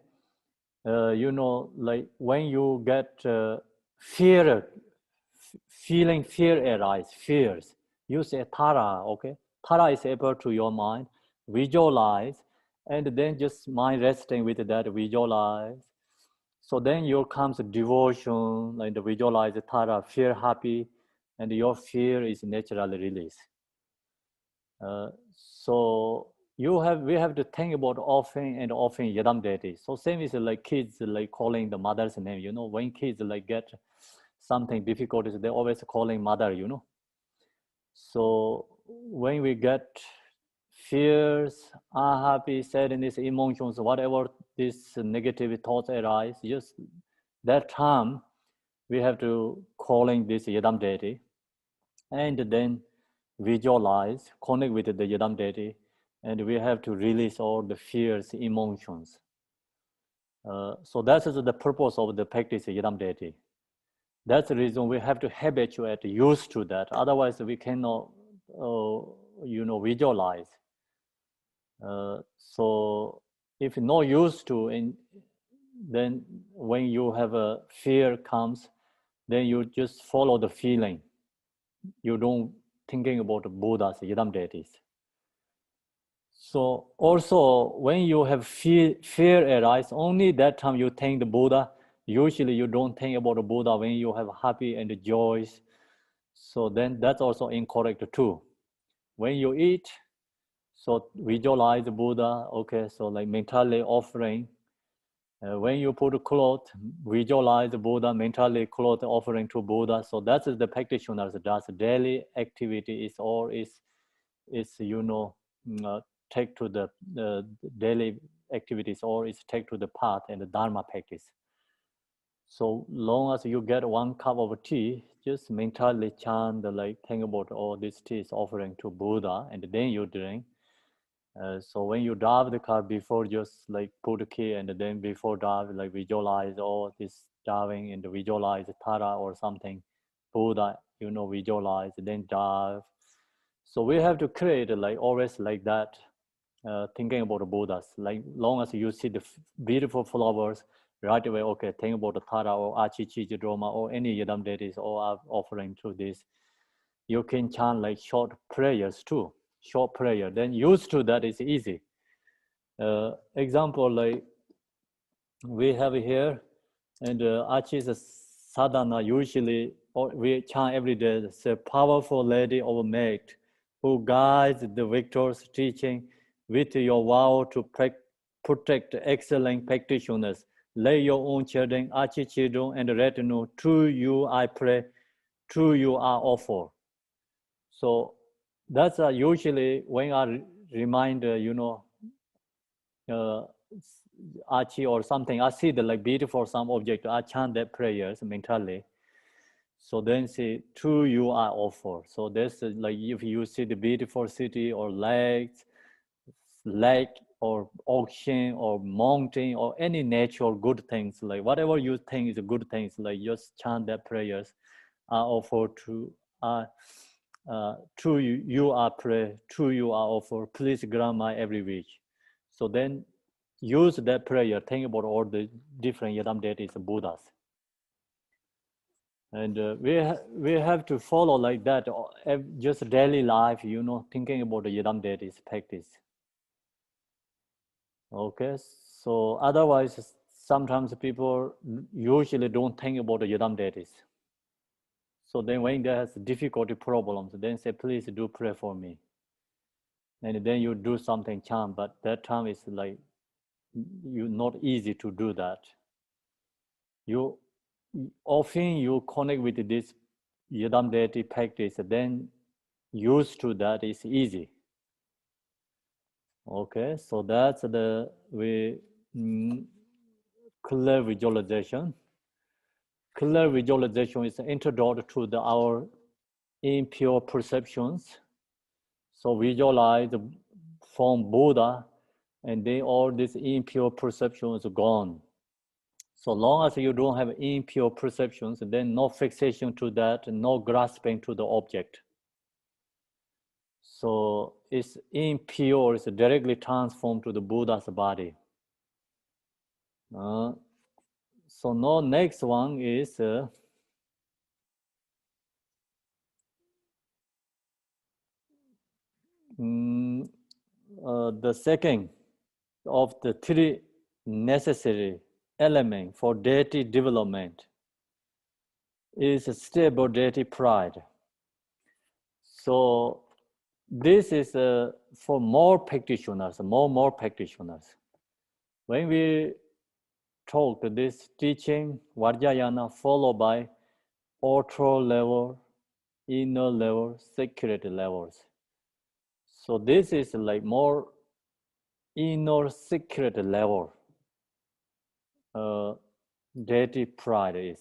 you know, like when you get feeling fear arise, fears, you say Tara, okay? Tara is appear to your mind, visualize, and then just mind resting with that, visualize. So then your comes devotion, like the visualize Tara, fear happy, and your fear is naturally released. So we have to think about often and often Yidam Deity. So same is like kids like calling the mother's name, you know, when kids like get something difficult, they always calling mother, you know. So when we get fears, unhappy, sadness, emotions, whatever these negative thoughts arise, just that time we have to calling this Yidam Deity, and then visualize, connect with the Yidam Deity, and we have to release all the fears, emotions. So that is the purpose of the practice of Yidam Deity. That's the reason we have to habituate, used to that. Otherwise, we cannot, you know, visualize. So if not used to, then when you have a fear comes, then you just follow the feeling. You don't thinking about the Buddhas, Yidam Deities. So also when you have fear arise, only that time you think the Buddha. Usually you don't think about the Buddha when you have happy and joys. So then that's also incorrect too. When you eat, so visualize the Buddha, okay, so like mentally offering. When you put a cloth, visualize the Buddha, mentally cloth offering to Buddha. So that's the practitioners does. Daily activity is you know, take to the daily activities or is take to the path and the Dharma practice. So long as you get 1 cup of tea, just mentally chant, like think about all this tea is offering to Buddha, and then you drink. So when you dive the cup, before just like put the key, and then before dive, like visualize all this diving and visualize Tara or something, Buddha, visualize, then dive. So we have to create like always like that, thinking about the Buddhas. Like long as you see the beautiful flowers, right away, okay, think about the Tara or Achi Chijidroma or any Yidam deities all are offering to this. You can chant like short prayers too. Short prayer, then used to that is easy. Example like we have here, and Achi's sadhana usually, or we chant every day, it's a powerful lady of mate who guides the victor's teaching with your vow to protect excellent practitioners. Lay your own children, Achi Chidong and retinue, to you I pray, to you I offer. So that's usually when I remind, Achi or something, I see the like beautiful some object, I chant that prayers mentally. So then say, to you I offer. So this is like if you see the beautiful city or lake or ocean or mountain or any natural good things, like whatever you think is a good things, like just chant that prayers. I offer to you I pray, to you I offer, please grant my every wish. So then use that prayer, think about all the different Yidam deities, Buddhas. And we have to follow like that, just daily life, thinking about the Yidam deities practice. Okay, so otherwise, sometimes people usually don't think about the Yidam deities. So then when there's difficulty problems, then say, please do pray for me. And then you do something chant, but that time is like, not easy to do that. You often you connect with this Yidam deity practice, then used to that is easy. Okay, so that's the clear visualization. Clear visualization is introduced to our impure perceptions. So visualize the form Buddha, and then all these impure perceptions are gone. So long as you don't have impure perceptions, then no fixation to that, no grasping to the object. So it's impure, it's directly transformed to the Buddha's body. So now next one is the second of the 3 necessary elements for deity development is a stable deity pride. So this is for more practitioners, more practitioners. When we talk this teaching, Vajrayana followed by outer level, inner level, secret levels. So this is like more inner secret level. Deity pride is.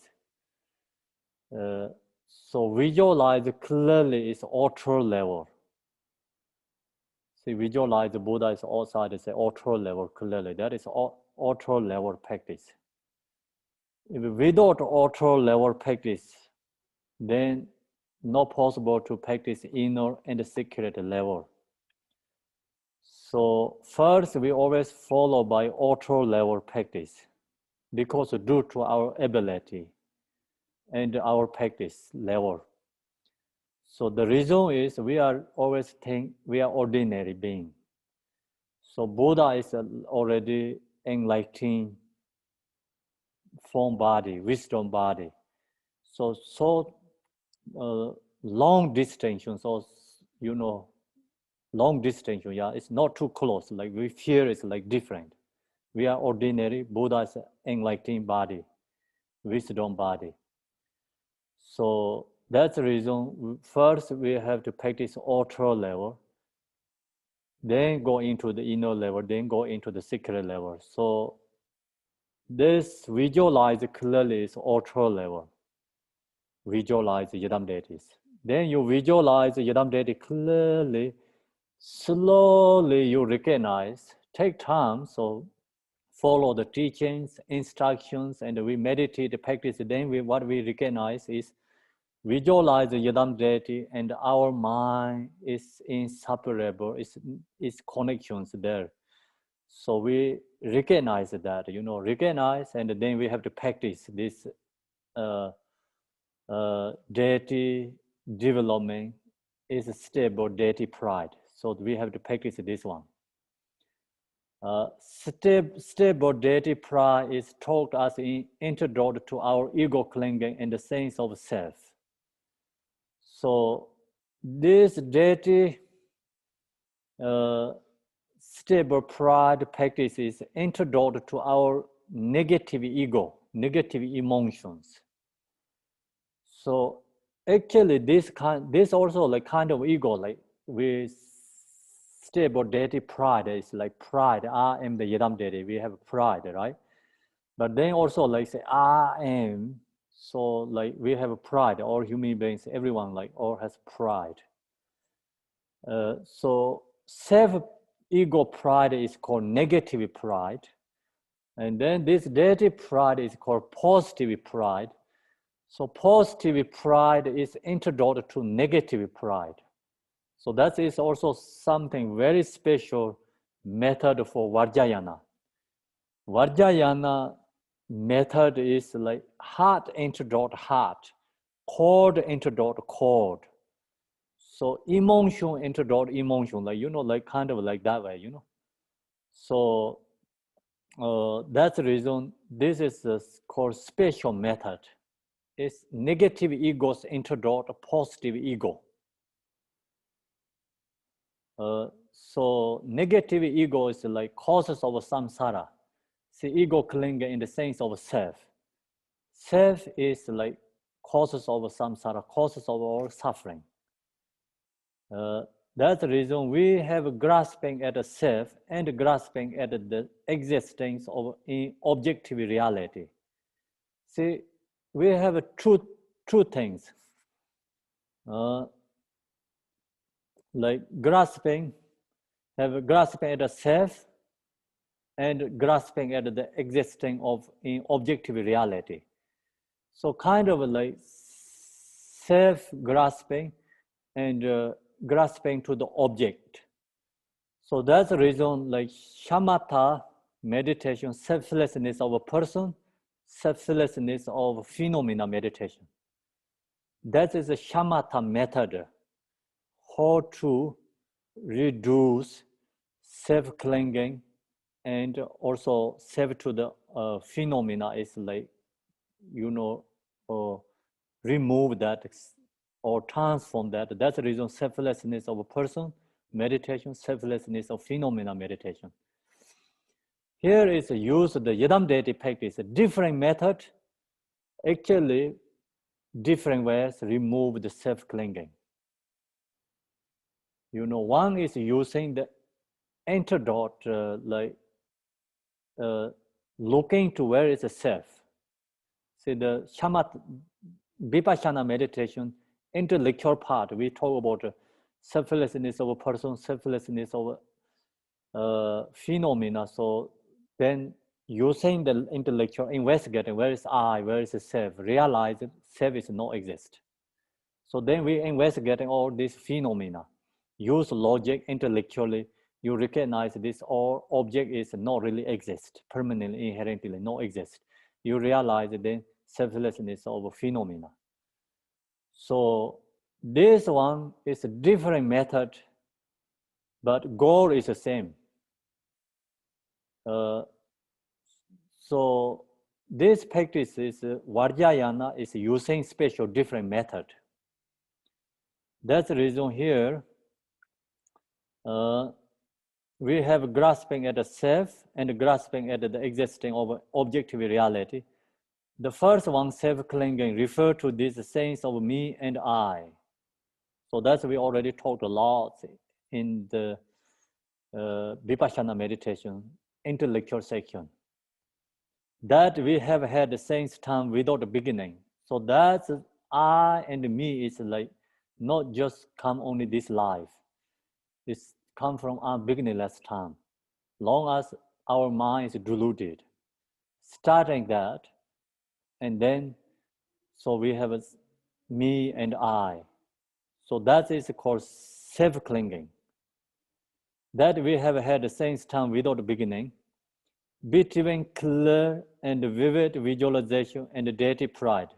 So visualize clearly is outer level. See, visualize the Buddha is outside, it's an outer level clearly. That is outer level practice. If without outer level practice, then not possible to practice inner and secret level. So first, we always follow by outer level practice because due to our ability and our practice level. So the reason is we are always think we are ordinary being. So Buddha is already enlightened form body, wisdom body. So long distinction, so long distinction, yeah, it's not too close. Like we feel it's like different. We are ordinary, Buddha is enlightened body, wisdom body. So that's the reason first we have to practice outer level, then go into the inner level, then go into the secret level. So this visualize clearly is ultra level. Visualize Yidam deities. Then you visualize Yidam deity clearly, slowly you recognize, take time, so follow the teachings, instructions, and we meditate, practice. Then what we recognize is visualize the Yidam deity, and our mind is inseparable, is connections there. So we recognize that, recognize, and then we have to practice this deity development is a stable deity pride. So we have to practice this one. Stable deity pride is taught as an antidote to our ego clinging and the sense of self. So this deity stable pride practice is antidote to our negative ego, negative emotions. So actually this also like kind of ego, like with stable deity pride is like pride. I am the Yidam deity. We have pride, right? But then also like say I am. So like we have pride. All human beings, everyone like all has pride. So self-ego pride is called negative pride, and then this deity pride is called positive pride. So positive pride is antidote to negative pride. So that is also something very special method for Vajrayana. Vajrayana method is like heart antidote heart, cord antidote cord. So emotion antidote emotion, like like kind of like that way, So that's the reason this is called special method. It's negative egos antidote positive ego. So negative ego is like causes of samsara. See, ego clinging in the sense of self. Self is like causes of samsara, causes of all suffering. That's the reason we have grasping at the self and grasping at the existence of objective reality. See, we have two things. Like grasping at the self and grasping at the existence of objective reality. So kind of like self-grasping and grasping to the object. So that's the reason like shamatha meditation, selflessness of a person, selflessness of phenomena meditation. That is a shamatha method. How to reduce self-clinging and also self to the phenomena is like, remove that or transform that. That's the reason selflessness of a person meditation, selflessness of phenomena meditation. Here is the use of the Yidam deity practice, a different method, actually different ways remove the self-clinging. One is using the antidote, looking to where is the self. See, the shamatha vipassana meditation, intellectual part, we talk about selflessness of a person, selflessness of phenomena. So then using the intellectual, investigating where is I, where is the self, realize that self is not exist. So then we investigating all these phenomena. Use logic intellectually, you recognize this all object is not really exist, permanently, inherently not exist. You realize then selflessness of a phenomena. So this one is a different method, but goal is the same. So this practice is Vajrayana is using special different method. That's the reason here we have grasping at the self and grasping at the existing of objective reality. The first one, self-clinging, refer to this sense of me and I. So that's we already talked a lot in the Vipassana meditation, intellectual section. that we have had since time without a beginning. So that's I and me is like not just come only this life. It's come from our beginningless time. Long as our mind is deluded, starting that, and then so we have a me and I. So that is called self-clinging. That we have had since time without a beginning, between clear and vivid visualization and deity pride.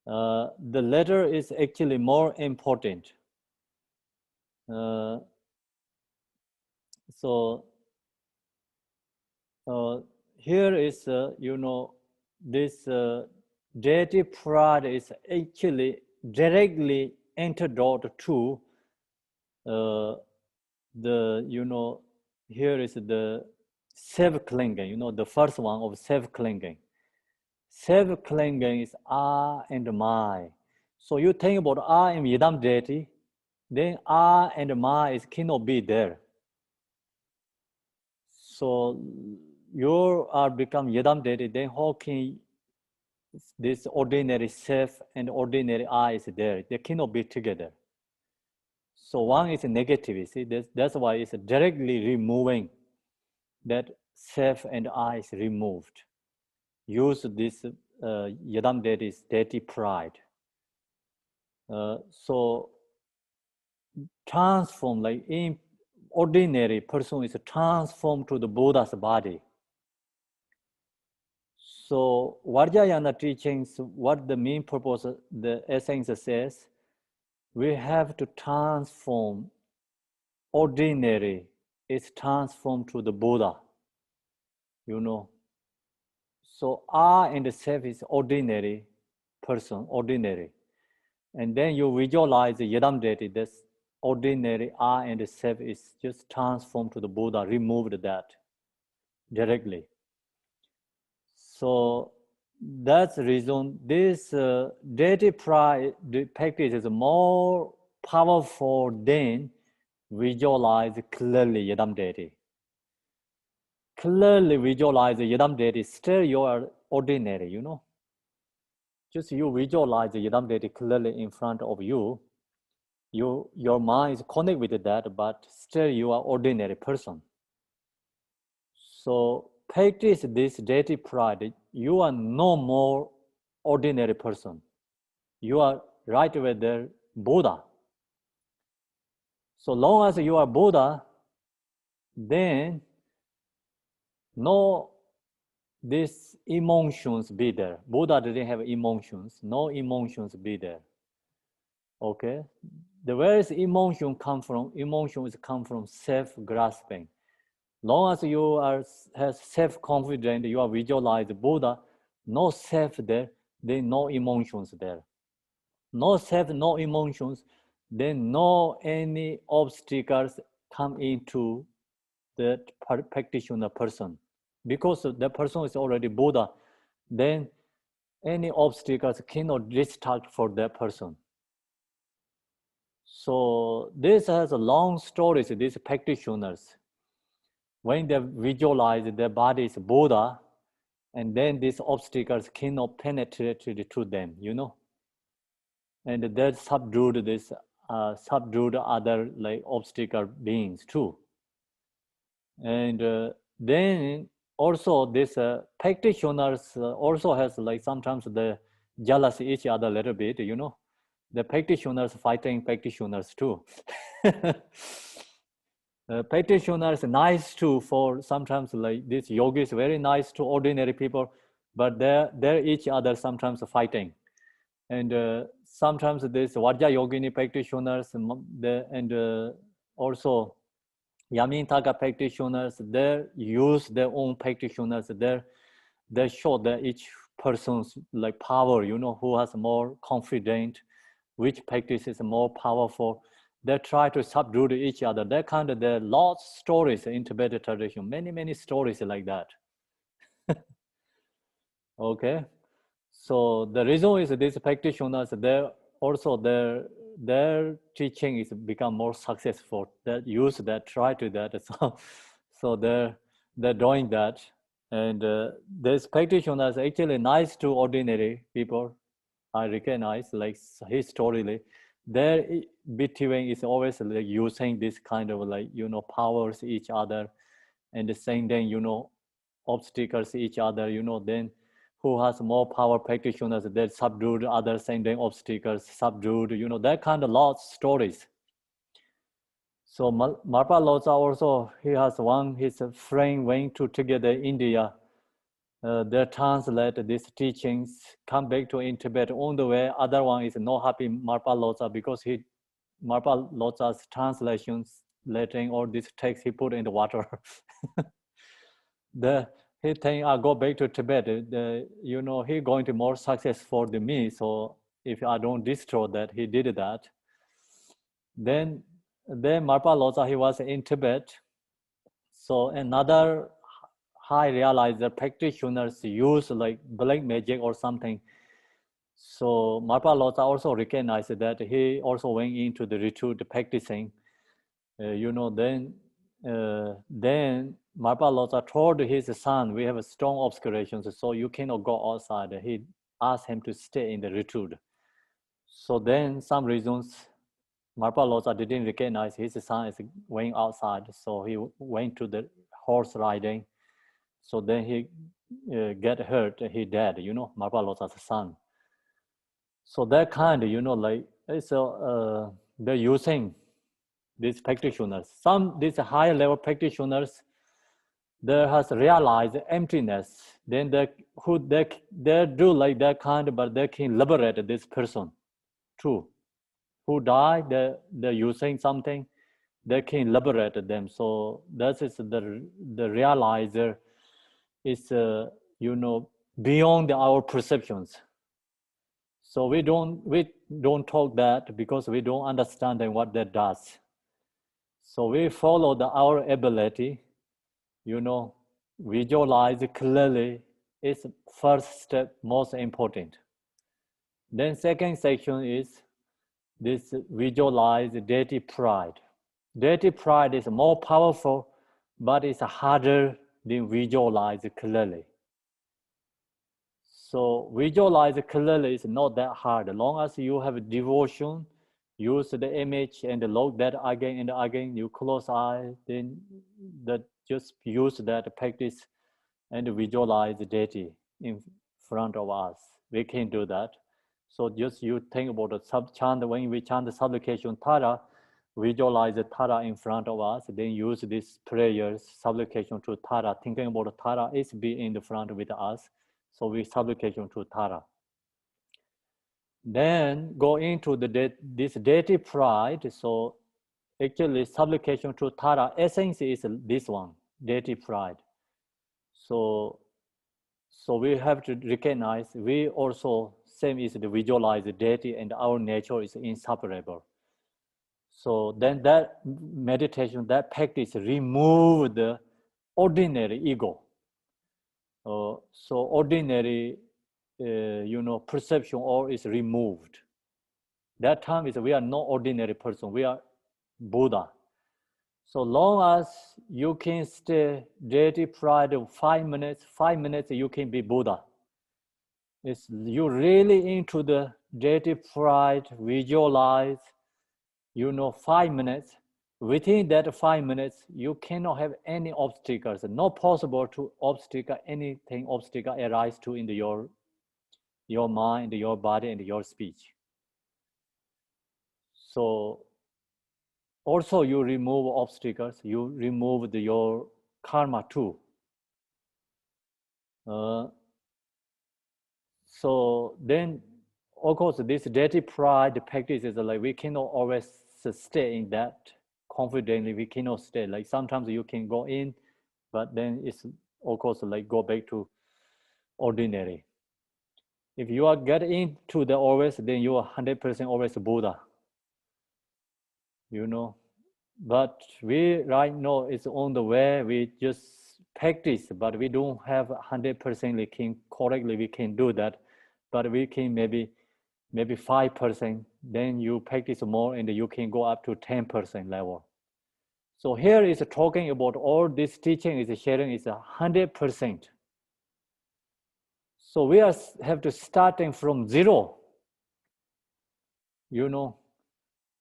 The latter is actually more important. So here is, this deity pride is actually directly antidote to the, here is the self-clinging, the first one of self-clinging. Self-clinging is I and my. So you think about I am Yidam deity, then I and my cannot be there. So you are become Yidam deity, then how can this ordinary self and ordinary I is there? They cannot be together. So one is negative, you see, that's why it's directly removing that self and I is removed. Use this Yidam deity's deity pride. So transform, like in ordinary person is transformed to the Buddha's body. So Vajrayana teachings, what the main purpose, the essence says, we have to transform ordinary is transformed to the Buddha, So I and the self is ordinary person, ordinary. And then you visualize the Yidam deity, this ordinary I and the self is just transformed to the Buddha, removed that directly. So that's the reason this deity pride practice is more powerful than visualize clearly Yidam deity. Clearly visualize the Yidam deity, still you are ordinary, Just you visualize the Yidam deity clearly in front of you. Your mind is connected with that, but still you are ordinary person. So practice this deity pride, you are no more ordinary person. You are right with the Buddha. So long as you are Buddha, then no these emotions be there. Buddha didn't have emotions, no emotions be there. Okay? Where is emotion come from? Emotions come from self-grasping. Long as you are self-confident, you are visualize Buddha, no self there, then no emotions there. No self, no emotions, then no any obstacles come into the practitioner person. Because the person is already Buddha, then any obstacles cannot distract for that person. So this has a long story, these practitioners. When they visualize their body is Buddha, and then these obstacles cannot penetrate to them, And they subdued other like obstacle beings too. And then also this practitioners also has like sometimes they jealous each other a little bit, The practitioners fighting practitioners too. Practitioners nice too for sometimes like this yogis very nice to ordinary people, but they're each other sometimes fighting. And sometimes this Vajra Yogini practitioners and also Yamintaka practitioners, they use their own practitioners. They show that each person's like power, who has more confident, which practice is more powerful. They try to subdue each other. That kind of, there are lots of stories in Tibetan tradition, many stories like that. Okay, so the reason is these practitioners, their teaching is become more successful. That use that, try to that. So they're doing that. And this practitioner is actually nice to ordinary people. I recognize, like historically, their between is always like using this kind of like, you know, powers each other, and the same thing, you know, obstacles each other, you know, then who has more power practitioners that subdued others, same thing obstacles, subdued, you know, that kind of lots stories. So Marpa Lotsa also, he has his friend went to together India. They translate these teachings, come back to in Tibet. On the way, other one is not happy Marpa Lotsa because Marpa Lotsa's translations, letting all these texts he put in the water. He think I go back to Tibet. You know, he going to more success for me. So if I don't destroy that, he did that. Then Marpa Lotsa, he was in Tibet. So another high realizer practitioners use like black magic or something. So Marpa Lotsa also recognized that he also went into the retreat practicing. You know, then Marpa Lotsa told his son, we have a strong obscurations, so you cannot go outside. He asked him to stay in the retreat. So then some reasons, Marpa Lotsa didn't recognize his son is going outside. So he went to the horse riding. So then he get hurt, he died, you know, Marpa Lotsa's son. So that kind, you know, like, it's they're using these practitioners. These higher level practitioners, they has realized emptiness. Then they do like that kind, but they can liberate this person too. Who died, they're using something, they can liberate them. So that is the realizer is, you know, beyond our perceptions. So we don't talk that because we don't understand what that does. So we follow our ability, you know, visualize clearly is first step, most important. Then second section is this visualize deity pride. Deity pride is more powerful, but it's harder than visualize clearly. So visualize clearly is not that hard. As long as you have devotion, use the image and look that again and again, you close eye, then just use that practice and visualize the deity in front of us. We can do that. So just you think about the chant, when we chant the supplication Tara, visualize the Tara in front of us, then use these prayers, supplication to Tara, thinking about the Tara is be in the front with us. So we supplication to Tara. Then go into this deity pride. So actually supplication to Tara essence is this one, deity pride. So we have to recognize we also same is the visualize the deity and our nature is inseparable. So then that meditation, that practice remove the ordinary ego. So ordinary, you know, perception all is removed. That time is we are not ordinary person. We are Buddha. So long as you can stay deity pride 5 minutes, 5 minutes you can be Buddha. It's you really into the deity pride, visualize, you know, 5 minutes. Within that 5 minutes, you cannot have any obstacles. Not possible to obstacle anything. Obstacle arise to in your mind, your body, and your speech. So also you remove obstacles. You remove your karma too. So then, of course, this deity pride practice is like we cannot always stay in that confidently. We cannot stay. Like sometimes you can go in, but then it's of course like go back to ordinary. If you are get into the always, then you are 100% always Buddha. You know, but we right now it's on the way. We just practice, but we don't have 100% we can correctly. We can do that, but we can maybe 5%. Then you practice more, and you can go up to 10% level. So here is talking about all this teaching is sharing is 100%. So we have to starting from zero. You know,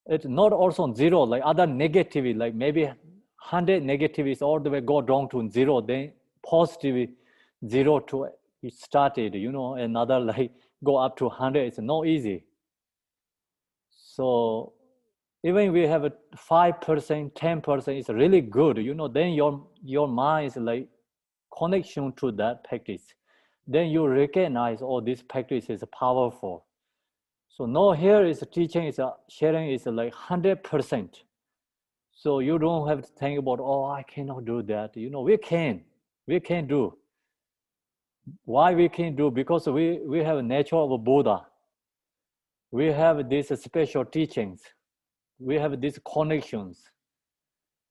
it's not also zero, like other negativity, like maybe 100 negativities all the way go down to zero, then positive 0 to it started, you know, another like go up to 100. It's not easy. So even we have a 5%, 10%, it's really good, you know, then your mind is like connection to that practice. Then you recognize, oh, this practice is powerful. So now here is teaching, is sharing is like 100%. So you don't have to think about, oh, I cannot do that. You know, we can do. Why we can do? Because we have a nature of a Buddha. We have these special teachings. We have these connections.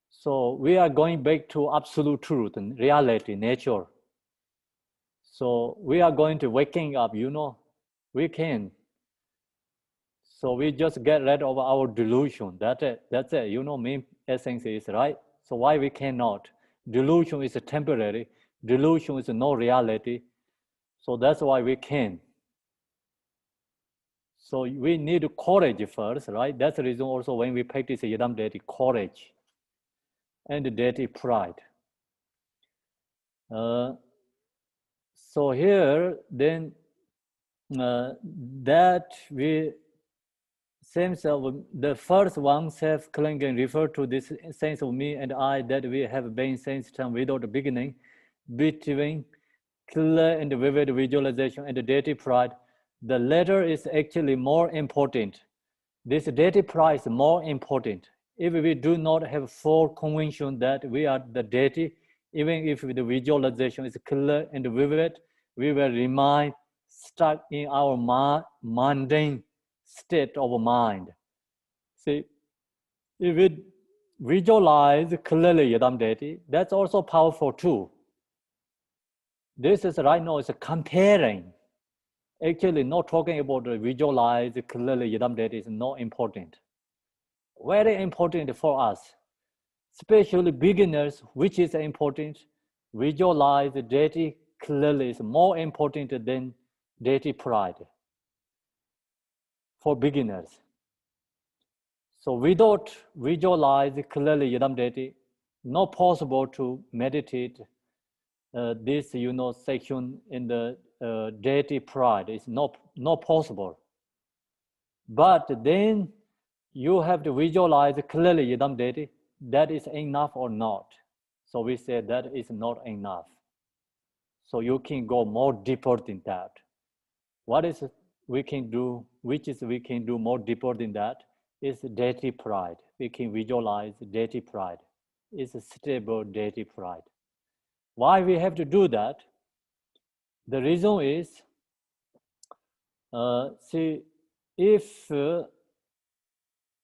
So we are going back to absolute truth and reality, nature. So we are going to waking up, you know, we can. So we just get rid of our delusion. That's it. You know, main essence is, right? So why we cannot? Delusion is temporary. Delusion is no reality. So that's why we can. So we need courage first, right? That's the reason also when we practice Yidam deity, courage and deity pride. So here, then that we sense of the first one, self-clinging, refer to this sense of me and I that we have been since time without the beginning, between clear and vivid visualization and deity pride. The latter is actually more important. This deity pride is more important. If we do not have full conviction that we are the deity, even if the visualization is clear and vivid, we will remain stuck in our mundane state of mind. See, if we visualize clearly Yidam deity, that's also powerful too. This is right now is comparing. Actually, not talking about the visualize clearly Yidam deity is not important. Very important for us, especially beginners, which is important. Visualize the deity clearly is more important than deity pride for beginners. So without visualize clearly Yidam deity, not possible to meditate this, you know, section in the deity pride. It's not possible. But then you have to visualize clearly Yidam deity. That is enough or not? So we say that is not enough. So you can go more deeper than that. What is we can do, which is we can do more deeper than that, is deity pride. We can visualize deity pride. It's a stable deity pride. Why we have to do that? The reason is, see, if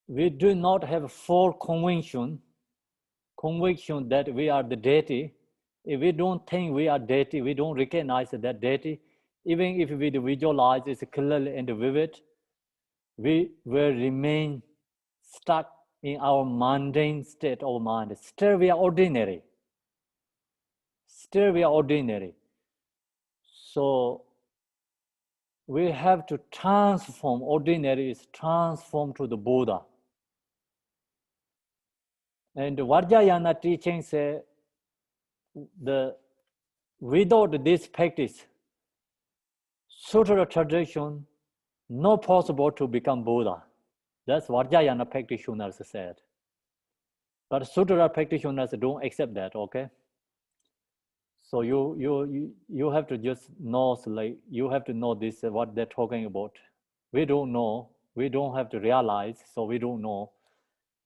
we do not have full conviction that we are the deity, if we don't think we are deity, we don't recognize that deity, even if we visualize it clearly and vivid, we will remain stuck in our mundane state of mind. Still we are ordinary. Still we are ordinary. So we have to transform, ordinary is transformed to the Buddha. And the Vajrayana teaching says without this practice, Sutra tradition, not possible to become Buddha. That's what Vajrayana practitioners said. But Sutra practitioners don't accept that, okay? So you have to just know, like, you have to know this, what they're talking about. We don't know, we don't have to realize, so we don't know.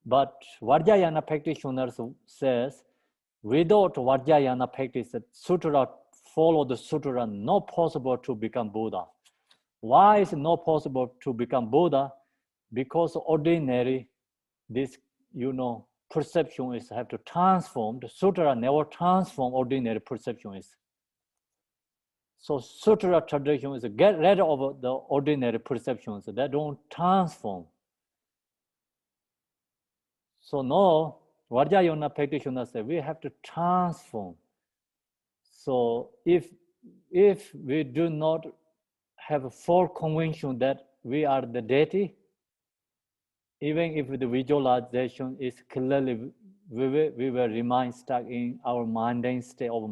But Vajrayana practitioners says, without Vajrayana practice, Sutra, follow the Sutra, not possible to become Buddha. Why is it not possible to become Buddha? Because ordinary, this, you know, perception is have to transform. The Sutra never transform ordinary perception is. So Sutra tradition is get rid of the ordinary perceptions that don't transform. So now, Vajrayana practitioners say we have to transform. So if if we do not have a full conviction that we are the deity, even if the visualization is clearly, we will remain stuck in our mundane state of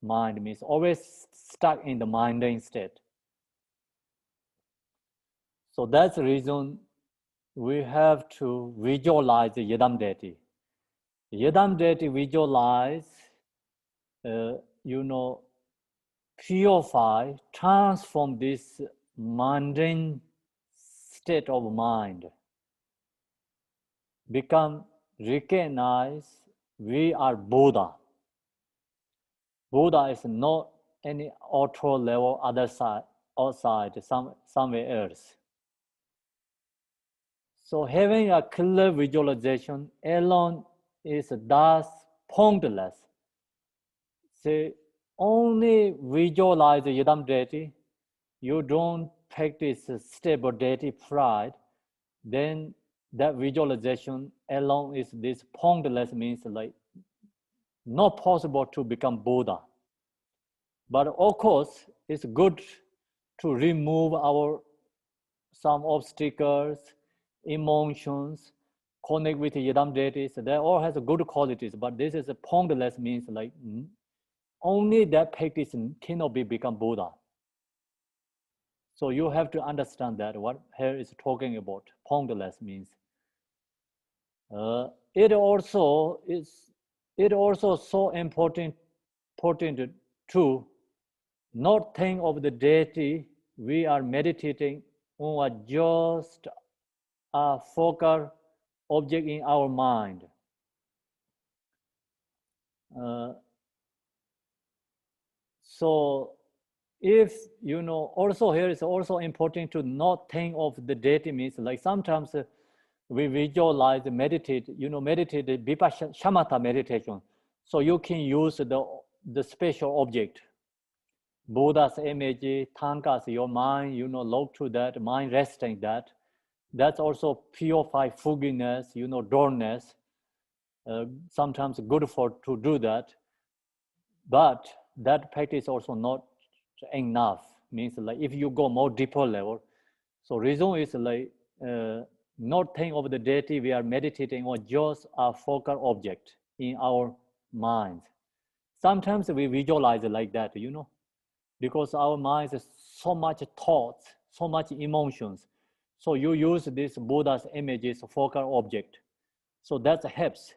mind, means always stuck in the mundane state. So that's the reason we have to visualize the Yidam deity. Yidam deity visualize, purify, transform this mundane state of mind, become recognize we are Buddha. Buddha is not any auto level other side, outside, somewhere else. So having a clear visualization alone is thus pointless. See, only visualize the Yidam deity, you don't practice stable deity pride, then that visualization alone is this pointless, means like not possible to become Buddha. But of course, it's good to remove some obstacles, emotions, connect with the Yidam deities. They all has good qualities, but this is a pointless, means like only that practice cannot become Buddha. So you have to understand that what here is talking about. Pointless means. It also so important to not think of the deity we are meditating on just a focal object in our mind. So if also here is also important to not think of the deity, means like sometimes we visualize, meditate, meditate vipassana shamatha meditation. So you can use the special object, Buddha's image, tankas, your mind, look to that, mind resting that. That's also purify fogginess, dullness. Sometimes good to do that, but that practice also not enough. Means like if you go more deeper level, so reason is like not think of the deity we are meditating on just a focal object in our mind. Sometimes we visualize it like that, because our mind is so much thoughts, so much emotions. So you use this Buddha's images focal object. So that helps.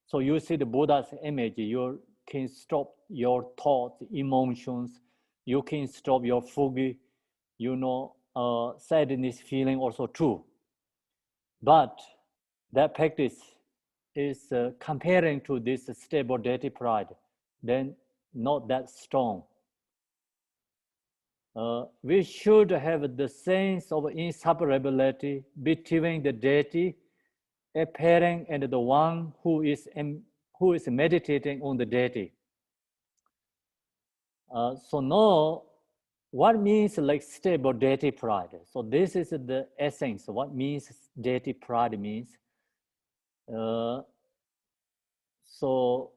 So you see the Buddha's image, you can stop your thoughts, emotions. You can stop your foggy, sadness feeling also too. But that practice is comparing to this stable deity pride, then not that strong. We should have the sense of inseparability between the deity appearing and the one who is meditating on the deity. So now, what means like stable deity pride? So this is the essence. What means deity pride means. So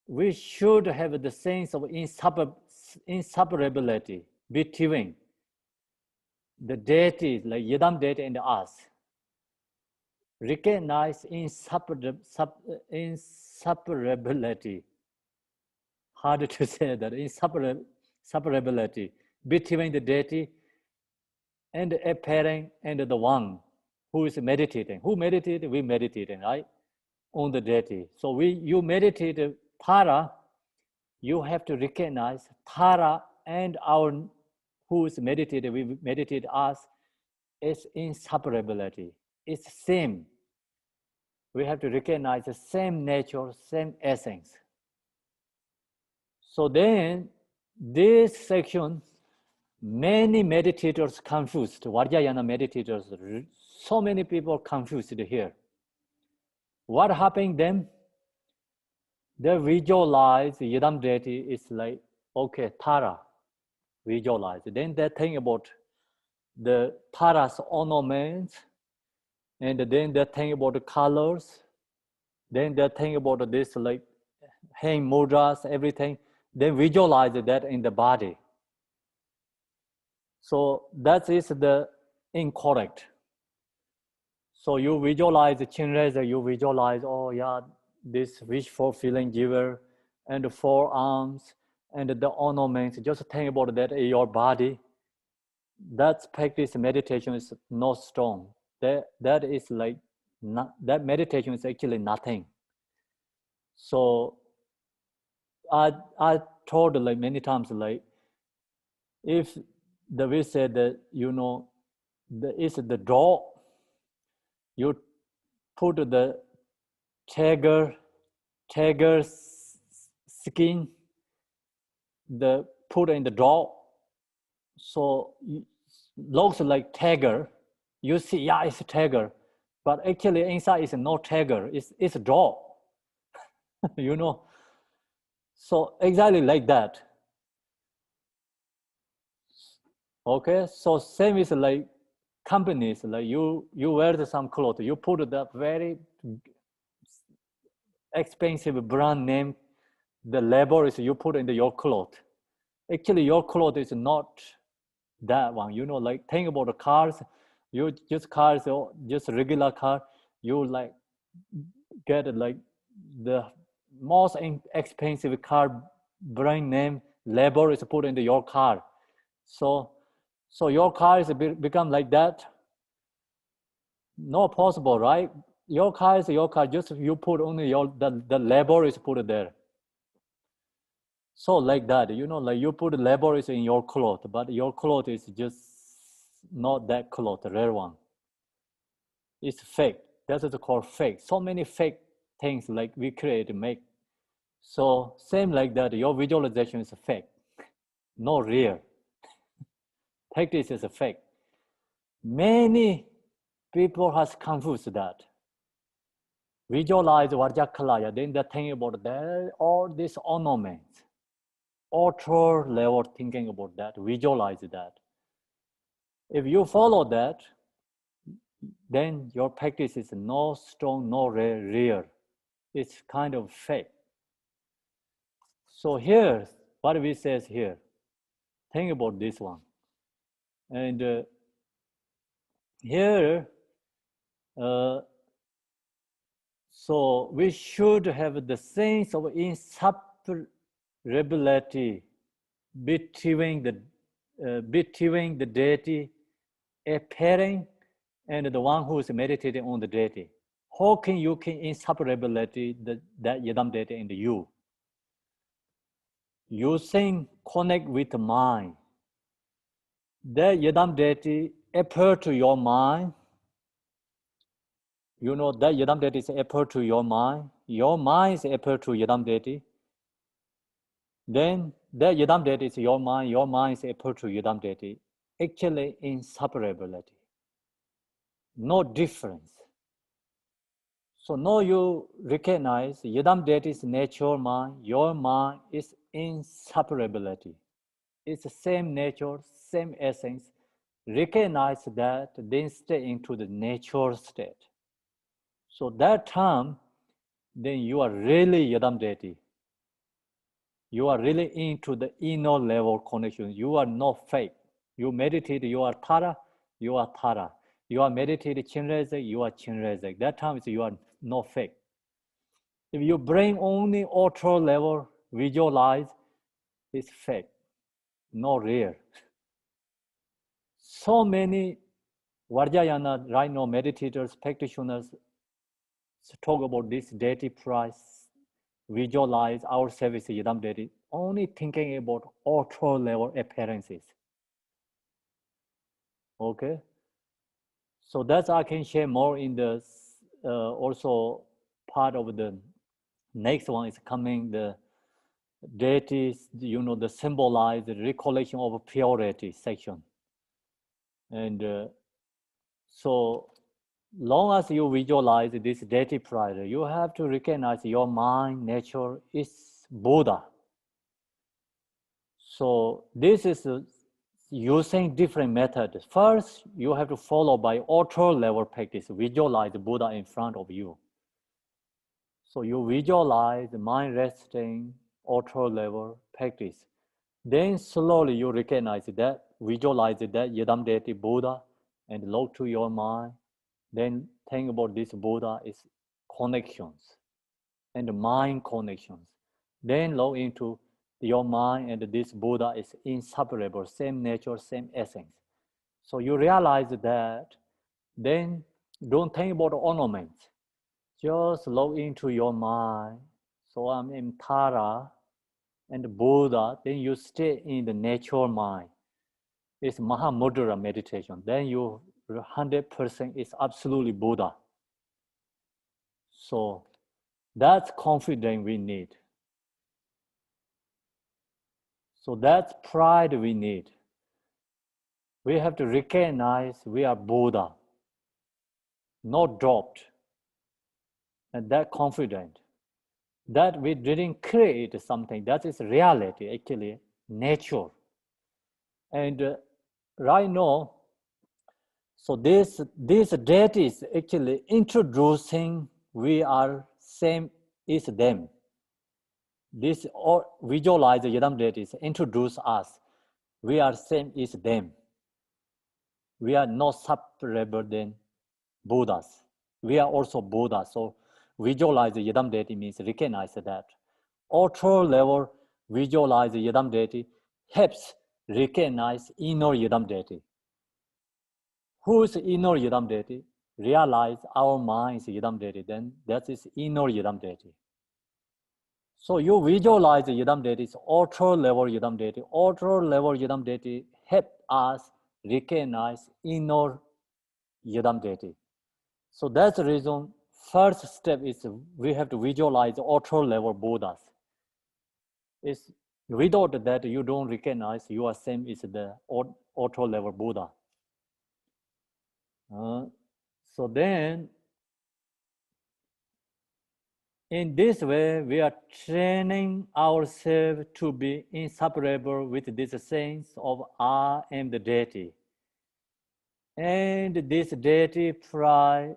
we should have the sense of inseparability between the deity, like Yidam deity, and us. Recognize inseparability. Hard to say that, inseparability between the deity and the appearing and the one who is meditating. Who meditated? We meditating, right? On the deity. So you meditate Tara, you have to recognize Tara and our who is meditated, we meditate us, is inseparability. It's same. We have to recognize the same nature, same essence. So then, this section, many meditators confused, Vajrayana meditators, so many people confused here. What happened then? They visualize the Yidam deity is like, okay, Tara, visualize. Then they think about the Tara's ornaments, and then they think about the colors. Then they think about this like hang mudras, everything. then visualize that in the body. So that is the incorrect. So you visualize the Chinreza, you visualize, oh yeah, this wish fulfilling giver and the forearms and the ornaments. Just think about that in your body. That practice meditation is not strong. That is like not, that meditation is actually nothing. So I told like many times, like if the way said that, you know, is the draw, you put the tiger skin, the put in the draw, so looks like tiger. You see, yeah, it's a tiger, but actually inside is no tiger. It's a draw. You know. So exactly like that. Okay, so same is like companies, like you wear some clothes, you put that very expensive brand name, the label is you put in your clothes. Actually, your clothes is not that one. You know, like think about the cars, you just cars, just regular car, you like get like the most expensive car brand name label is put into your car. So your car is become like that. Not possible, right? Your car is your car. Just you put only the label is put there. So like that, you know, like you put the label is in your cloth, but your cloth is just not that cloth, rare one. It's fake. That is called fake. So many fake things like we create and make. So same like that, your visualization is fake, not real. Practice is fake. Many people has confused that. Visualize Vajrakalaya, then they think about that, all these ornaments. Ultra level thinking about that, visualize that. If you follow that, then your practice is no strong, no real. It's kind of fake. So here, what we says here, think about this one. And here, so we should have the sense of inseparability between the deity appearing and the one who is meditating on the deity. How can you inseparability that Yidam deity in you? Using connect with the mind. That Yidam deity appear to your mind. You know that Yidam deity is appear to your mind. Your mind is appear to Yidam deity. Then that Yidam deity is your mind is appear to Yidam deity. Actually inseparability. No difference. So now you recognize Yidam deity's nature mind, your mind is inseparability. It's the same nature, same essence. Recognize that, then stay into the natural state. So that time, then you are really Yidam deity. You are really into the inner level connection. You are not fake. You meditate, you are Tara, you are Tara. You are meditating Chinrezig, you are Chinrezig. That time you are not fake. If you bring only ultra level, visualize, it's fake, not real. So many Vajrayana right now meditators, practitioners talk about this deity price, visualize our service Yidam deity, only thinking about ultra level appearances. Okay. So that's I can share more in the also part of the next one is coming, the deities, you know, the symbolize the recollection of purity section. And so long as you visualize this deity pride, you have to recognize your mind, nature is Buddha. So this is using different methods. First, you have to follow by ultra level practice, visualize Buddha in front of you. So you visualize the mind resting ultra level practice. Then slowly you recognize that, visualize that Yidam deity Buddha, and look to your mind. Then think about this Buddha is connections and mind connections. Then look into your mind, and this Buddha is inseparable, same nature, same essence. So you realize that, then don't think about ornaments. Just look into your mind. So I'm in Tara and Buddha, then you stay in the natural mind. It's Mahamudra meditation. Then you 100% is absolutely Buddha. So that's confidence we need. So that's pride we need. We have to recognize we are Buddha, not dropped. And that confident, that we didn't create something, that is reality, actually, nature. And right now, so this deity is actually introducing we are same is them. This or visualize the Yidam deities introduce us. We are same is them. We are not separable than Buddhas. We are also Buddha. So visualize the Yidam deity means recognize that. Ultra level visualize the Yidam deity helps recognize inner Yidam deity. Who is inner Yidam deity? Realize our mind is Yidam deity, then that is inner Yidam deity. So you visualize the Yidam deity, is ultra level Yidam deity. Ultra level Yidam deity help us recognize inner Yidam deity. So that's the reason first step is we have to visualize ultra level Buddhas. It's without that you don't recognize you are same is the ultra level Buddha. So then, in this way, we are training ourselves to be inseparable with this sense of I am the deity. And this deity pride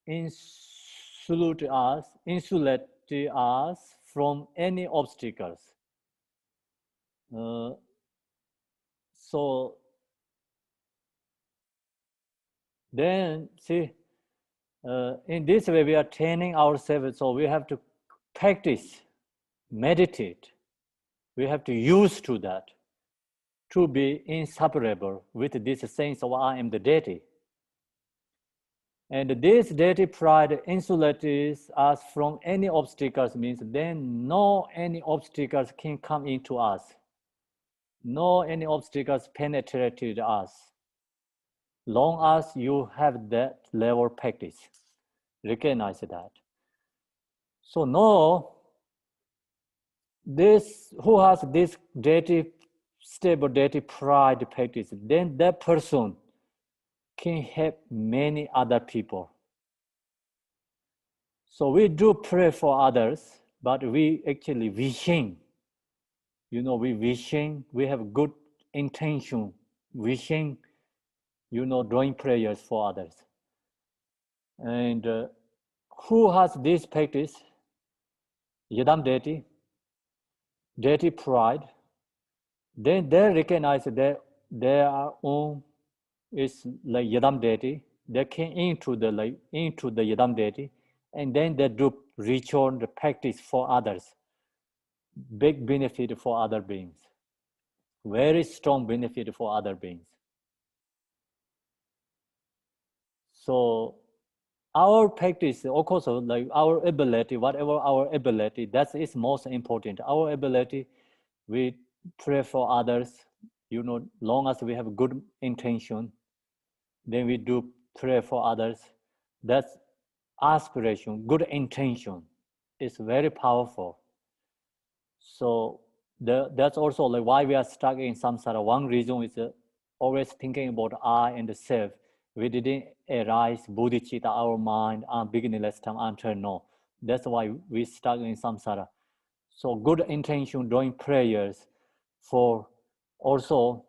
insulate us from any obstacles. So then, see, in this way, we are training ourselves. So we have to practice, meditate. We have to use to that to be inseparable with this sense of I am the deity. And this deity pride insulates us from any obstacles, means then no any obstacles can come into us. No any obstacles penetrated us. Long as you have that level practice, recognize that. So now, this who has this deity, stable deity pride practice, then that person can help many other people. So we do pray for others, but we actually wishing, we wishing, we have good intention, wishing, doing prayers for others. And who has this practice? Yidam deity, deity pride. Then they recognize that their own is like Yidam deity. They came into the Yidam deity, and then they do ritual, the practice for others. Big benefit for other beings. Very strong benefit for other beings. So our practice, of course, like our ability, whatever our ability, that is most important. Our ability, we pray for others, long as we have good intention, then we do pray for others. That's aspiration, good intention is very powerful. So that's also like why we are stuck in samsara. One reason is always thinking about I and the self. We didn't arise bodhicitta, our mind, beginningless time until now. That's why we stuck in samsara. So good intention, doing prayers for also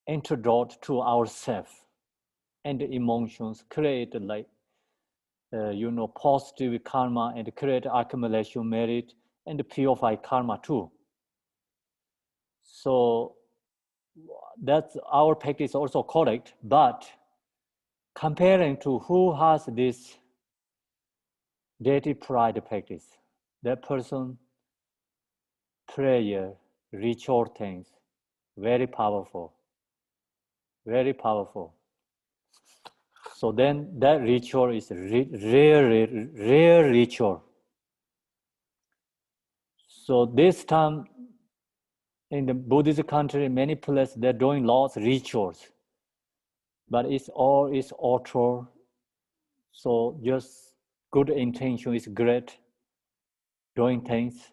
antidote to ourself and the emotions, create like, positive karma and create accumulation merit and purify karma too. So that's our practice also correct, but comparing to who has this deity pride practice, that person prayer, ritual things, very powerful, very powerful. So then that ritual is rare ritual. So this time in the Buddhist country, many places they're doing lots of rituals, but it's auto. So just good intention is great, doing things,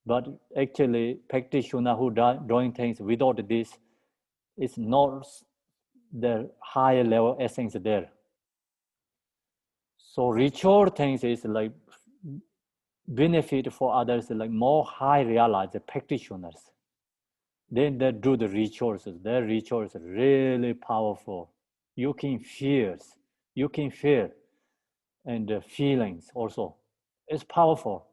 but actually practitioner who doing things without this is not the higher level essence there. So ritual things is like benefit for others, like more high realized practitioners. Then they do the rituals. Their rituals are really powerful. You can feel, and the feelings also. It's powerful.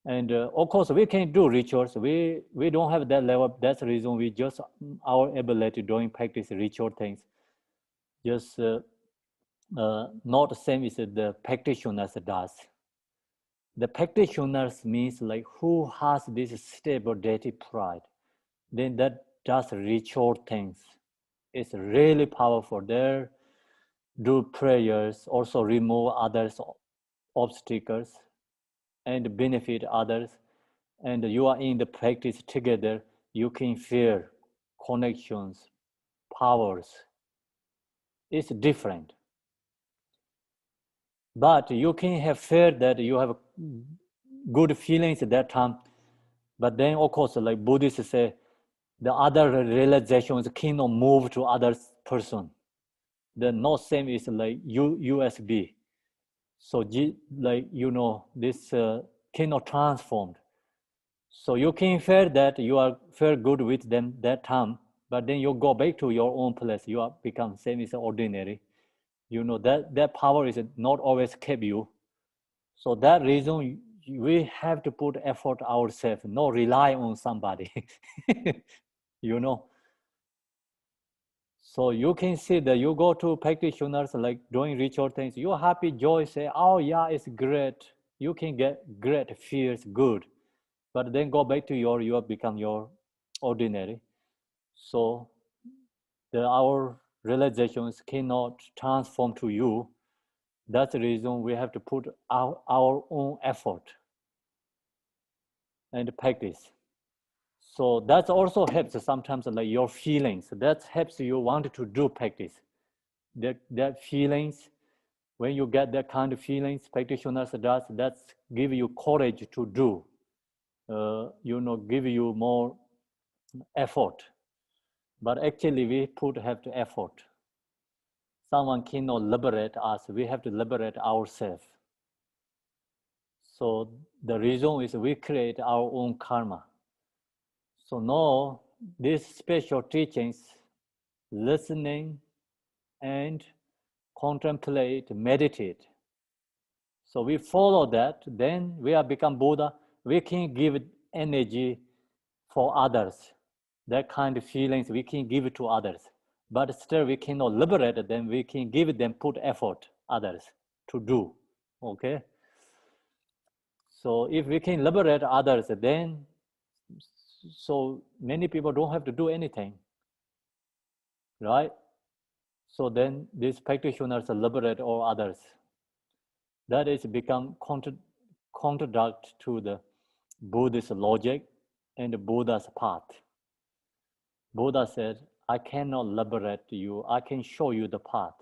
And of course, we can do rituals. We don't have that level. That's the reason we just our ability doing practice ritual things. Just not the same as the practitioners does. The practitioners means like who has this stable deity pride. Then that does ritual things. It's really powerful. There, do prayers, also remove others' obstacles and benefit others. And you are in the practice together, you can feel connections, powers. It's different. But you can have fear that you have good feelings at that time. But then, of course, like Buddhists say, the other realizations cannot move to other person. The not same is like USB. So like, you know, this cannot transform. So you can feel that you are feel good with them that time, but then you go back to your own place. You are become same as ordinary. You know that power is not always kept you. So that reason we have to put effort ourselves, not rely on somebody. You know. So you can see that you go to practitioners like doing ritual things. You're happy, joy, say, oh yeah, it's great. You can get great, feels good. But then go back to you have become your ordinary. So our realizations cannot transform to you. That's the reason we have to put our own effort and practice. So that also helps sometimes like your feelings. That helps you want to do practice. That feelings, when you get that kind of feelings, practitioners does, that's give you courage to do. You know, give you more effort. But actually we have to effort. Someone cannot liberate us. We have to liberate ourselves. So the reason is we create our own karma. So now these special teachings, listening and contemplate, meditate. So we follow that, then we have become Buddha. We can give energy for others. That kind of feelings we can give it to others. But still we cannot liberate them. We can give them, put effort, others to do, okay? So if we can liberate others, then so many people don't have to do anything, right? So then these practitioners liberate all others. That is become contradict to the Buddhist logic and the Buddha's path. Buddha said, I cannot liberate you. I can show you the path.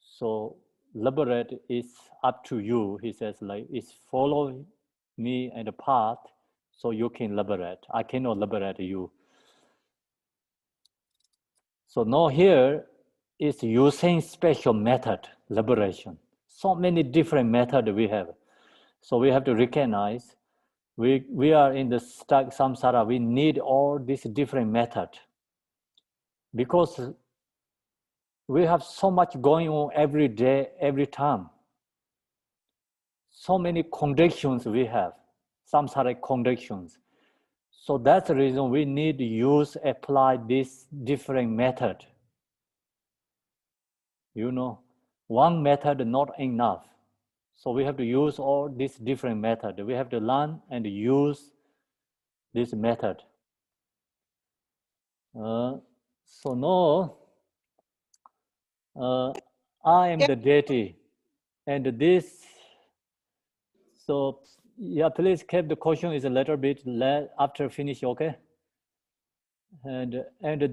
So liberate is up to you. He says, like, it's follow me and the path so you can liberate. I cannot liberate you. So now here is using special method, liberation. So many different methods we have. So we have to recognize we are in the stuck samsara. We need all these different methods because we have so much going on every day, every time. So many conditions we have, samsaric conditions. So that's the reason we need to apply this different method. You know, one method not enough. So we have to use all these different methods. We have to learn and use this method. So now, I am the deity, and this. So yeah, please keep the question is a little bit after finish, okay? And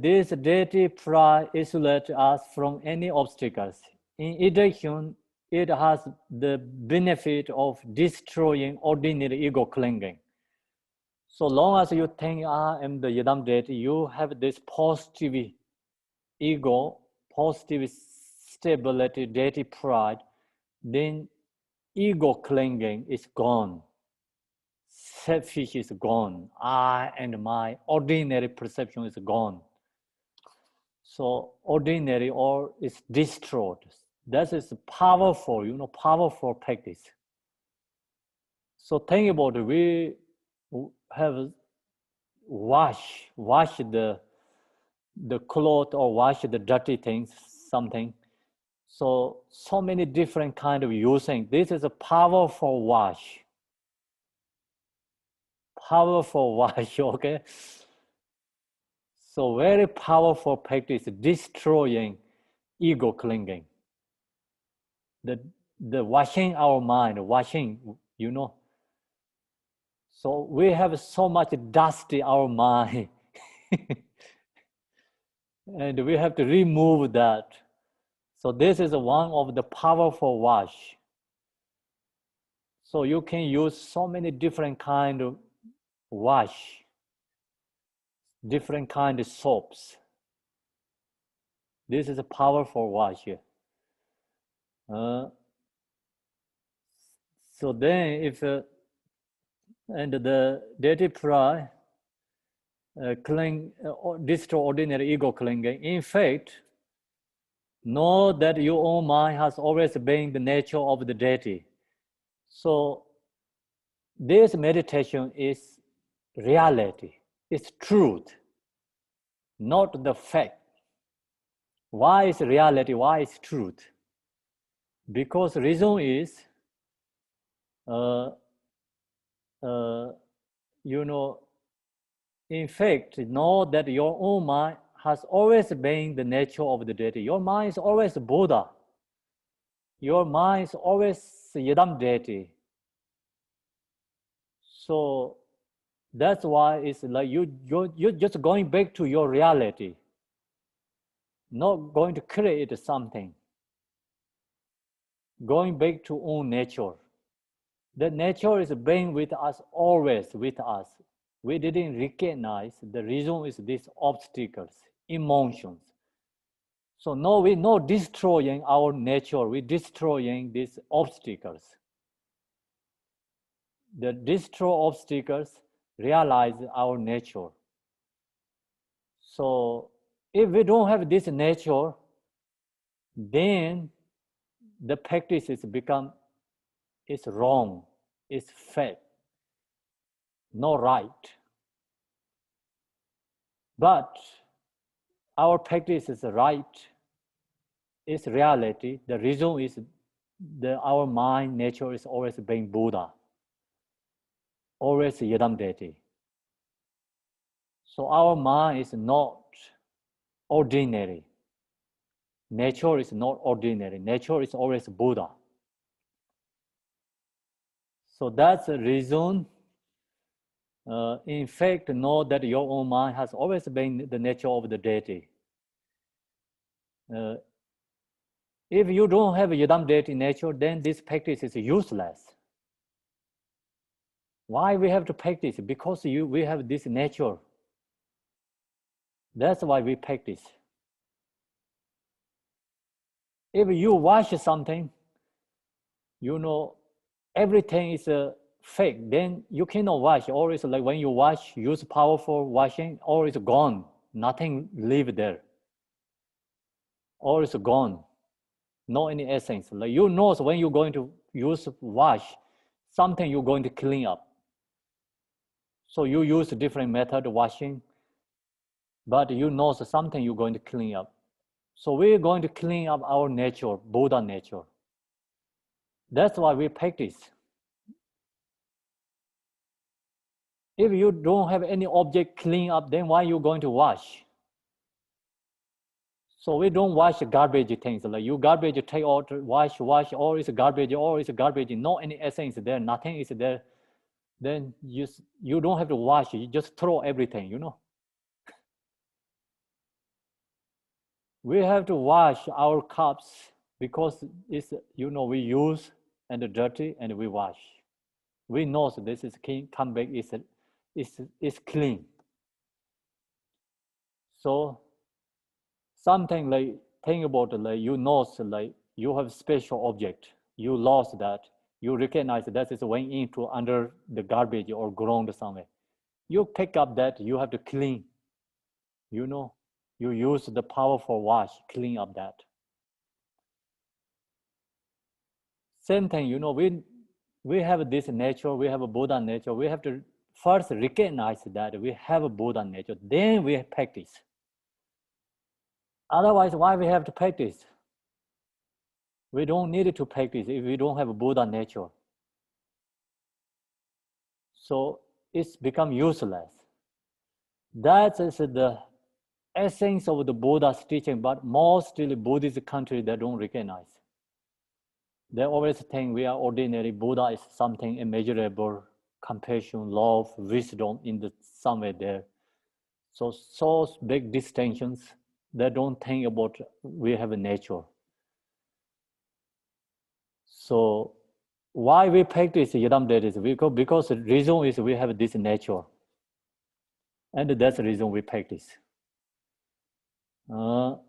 this deity pride isolates us from any obstacles. In addition, it has the benefit of destroying ordinary ego clinging. So long as you think I am the Yidam deity, you have this positive ego, positive stability, deity pride, then ego clinging is gone. Selfish is gone. I and my ordinary perception is gone. So ordinary or is destroyed. That is powerful, you know, powerful practice. So think about it. We have wash the cloth or wash the dirty things, something. So many different kind of using. This is a powerful wash. Powerful wash, okay? So very powerful practice, destroying ego clinging. The washing our mind, washing, you know. So we have so much dust in our mind. And we have to remove that. So this is one of the powerful wash. So you can use so many different kind of wash, different kind of soaps. This is a powerful wash here. So then if, and the deity pride destroy ordinary ego clinging, in fact, know that your own mind has always been the nature of the deity. So this meditation is reality, it's truth, not the fact. Why is reality? Why is truth? Because reason is, you know, in fact, know that your own mind has always been the nature of the deity. Your mind is always Buddha. Your mind is always Yidam deity. So that's why it's like you're just going back to your reality, not going to create something. Going back to own nature. The nature is being with us, always with us. We didn't recognize the reason is these obstacles, emotions. So no, we're not destroying our nature, we're destroying these obstacles. The destroy obstacles realize our nature. So if we don't have this nature, then the practice is it's wrong, it's fake, not right. But our practice is right, it's reality. The reason is our mind nature is always being Buddha, always Yidam deity. So our mind is not ordinary. Nature is not ordinary. Nature is always Buddha. So that's the reason. In fact, know that your own mind has always been the nature of the deity. If you don't have a Yidam deity nature, then this practice is useless. Why we have to practice? Because we have this nature. That's why we practice. If you wash something, you know, everything is fake, then you cannot wash. Or it's like when you wash, use powerful washing, or it's gone. Nothing live there. Or it's gone. No any essence. Like you know when you're going to use wash, something you're going to clean up. So you use a different method of washing, but you know something you're going to clean up. So we're going to clean up our nature, Buddha nature. That's why we practice. If you don't have any object clean up, then why are you going to wash? So we don't wash garbage things. Like you garbage, take out, wash, or it's garbage, no any essence there, nothing is there. Then you don't have to wash, you just throw everything, you know. We have to wash our cups because it's, you know, we use and dirty and we wash. We know this is clean, come back, it's clean. So something like, think about it, like you know, like you have special object, you lost that, you recognize that is went into under the garbage or ground somewhere. You pick up that, you have to clean, you know, you use the powerful wash, clean up that. Same thing, you know, we have this nature, we have a Buddha nature, we have to first recognize that we have a Buddha nature, then we practice. Otherwise, why we have to practice? We don't need to practice if we don't have a Buddha nature. So it's become useless. That is the essence of the Buddha's teaching, but mostly Buddhist countries they don't recognize. They always think we are ordinary. Buddha is something immeasurable, compassion, love, wisdom in the somewhere there. So big distinctions. They don't think about we have a nature. So why we practice Yidam Detis? Because the reason is we have this nature. And that's the reason we practice. In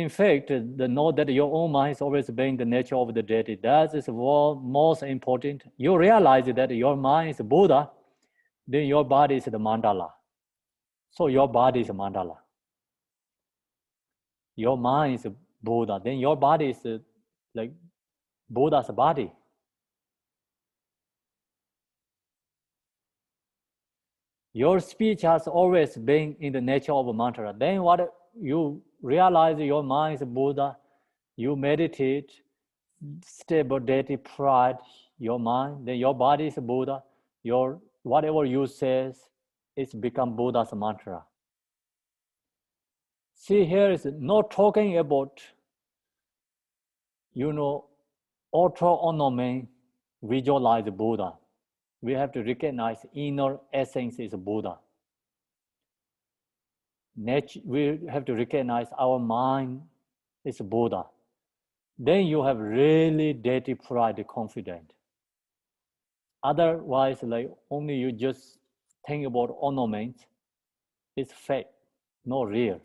fact, the know that your own mind is always being the nature of the deity. That is what most important. You realize that your mind is Buddha, then your body is the mandala. So your body is a mandala. Your mind is Buddha, then your body is like Buddha's body. Your speech has always been in the nature of a mantra. Then what you realize your mind is Buddha, you meditate, stable deity, pride, your mind, then your body is Buddha, your whatever you says, it's become Buddha's mantra. See, here is not talking about, you know, auto-onomy, visualize Buddha. We have to recognize inner essence is Buddha. We have to recognize our mind is Buddha. Then you have really deity pride, confident. Otherwise, like only you just think about ornament, it's fake, not real.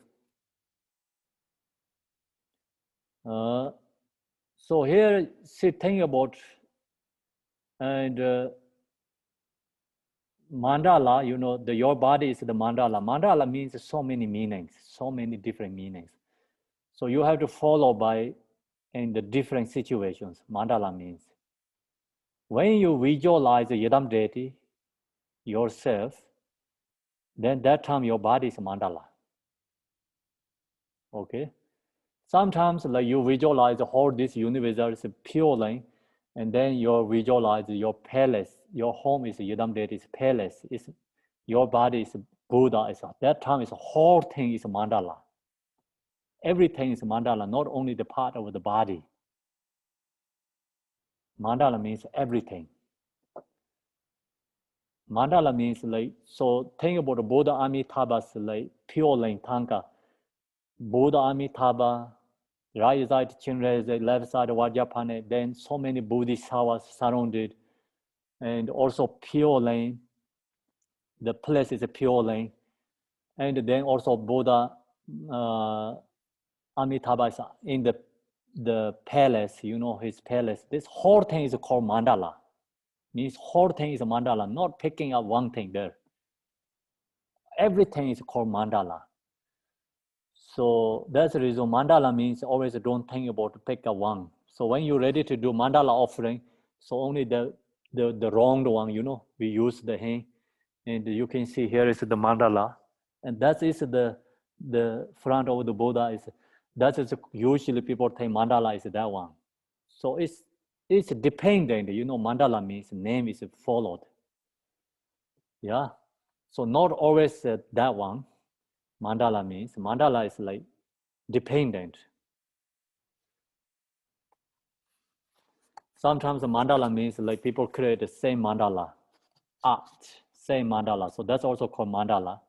So here, see, think about and mandala, you know, your body is the mandala. Mandala means so many meanings, so many different meanings. So you have to follow by in the different situations. Mandala means when you visualize the Yidam deity yourself, then that time your body is mandala. Okay. Sometimes like you visualize the whole this universe is pure line, and then you visualize your palace, your home is Yidam deity's palace, is your body is Buddha, is that time is whole thing is mandala. Everything is mandala, not only the part of the body. Mandala means everything. Mandala means like, so think about the Buddha Amitabha's like pure line tanka. Buddha Amitabha, right side Chinreze, left side Vajrapane, then so many Bodhisattvas surrounded, and also pure lane. The place is a pure lane, and then also Buddha Amitabha is in the palace, you know, his palace. This whole thing is called mandala. Means whole thing is a mandala, not picking up one thing there. Everything is called mandala. So that's the reason mandala means always don't think about to pick up one. So when you're ready to do mandala offering, So only the round one, you know, we use the hand, and you can see here is the mandala, and that is the front of the Buddha is, that is usually people think mandala is that one. So it's dependent, you know, mandala means name is followed. Yeah, so not always that one. Mandala means, mandala is like dependent. Sometimes the mandala means like people create the same mandala, art, same mandala. So that's also called mandala.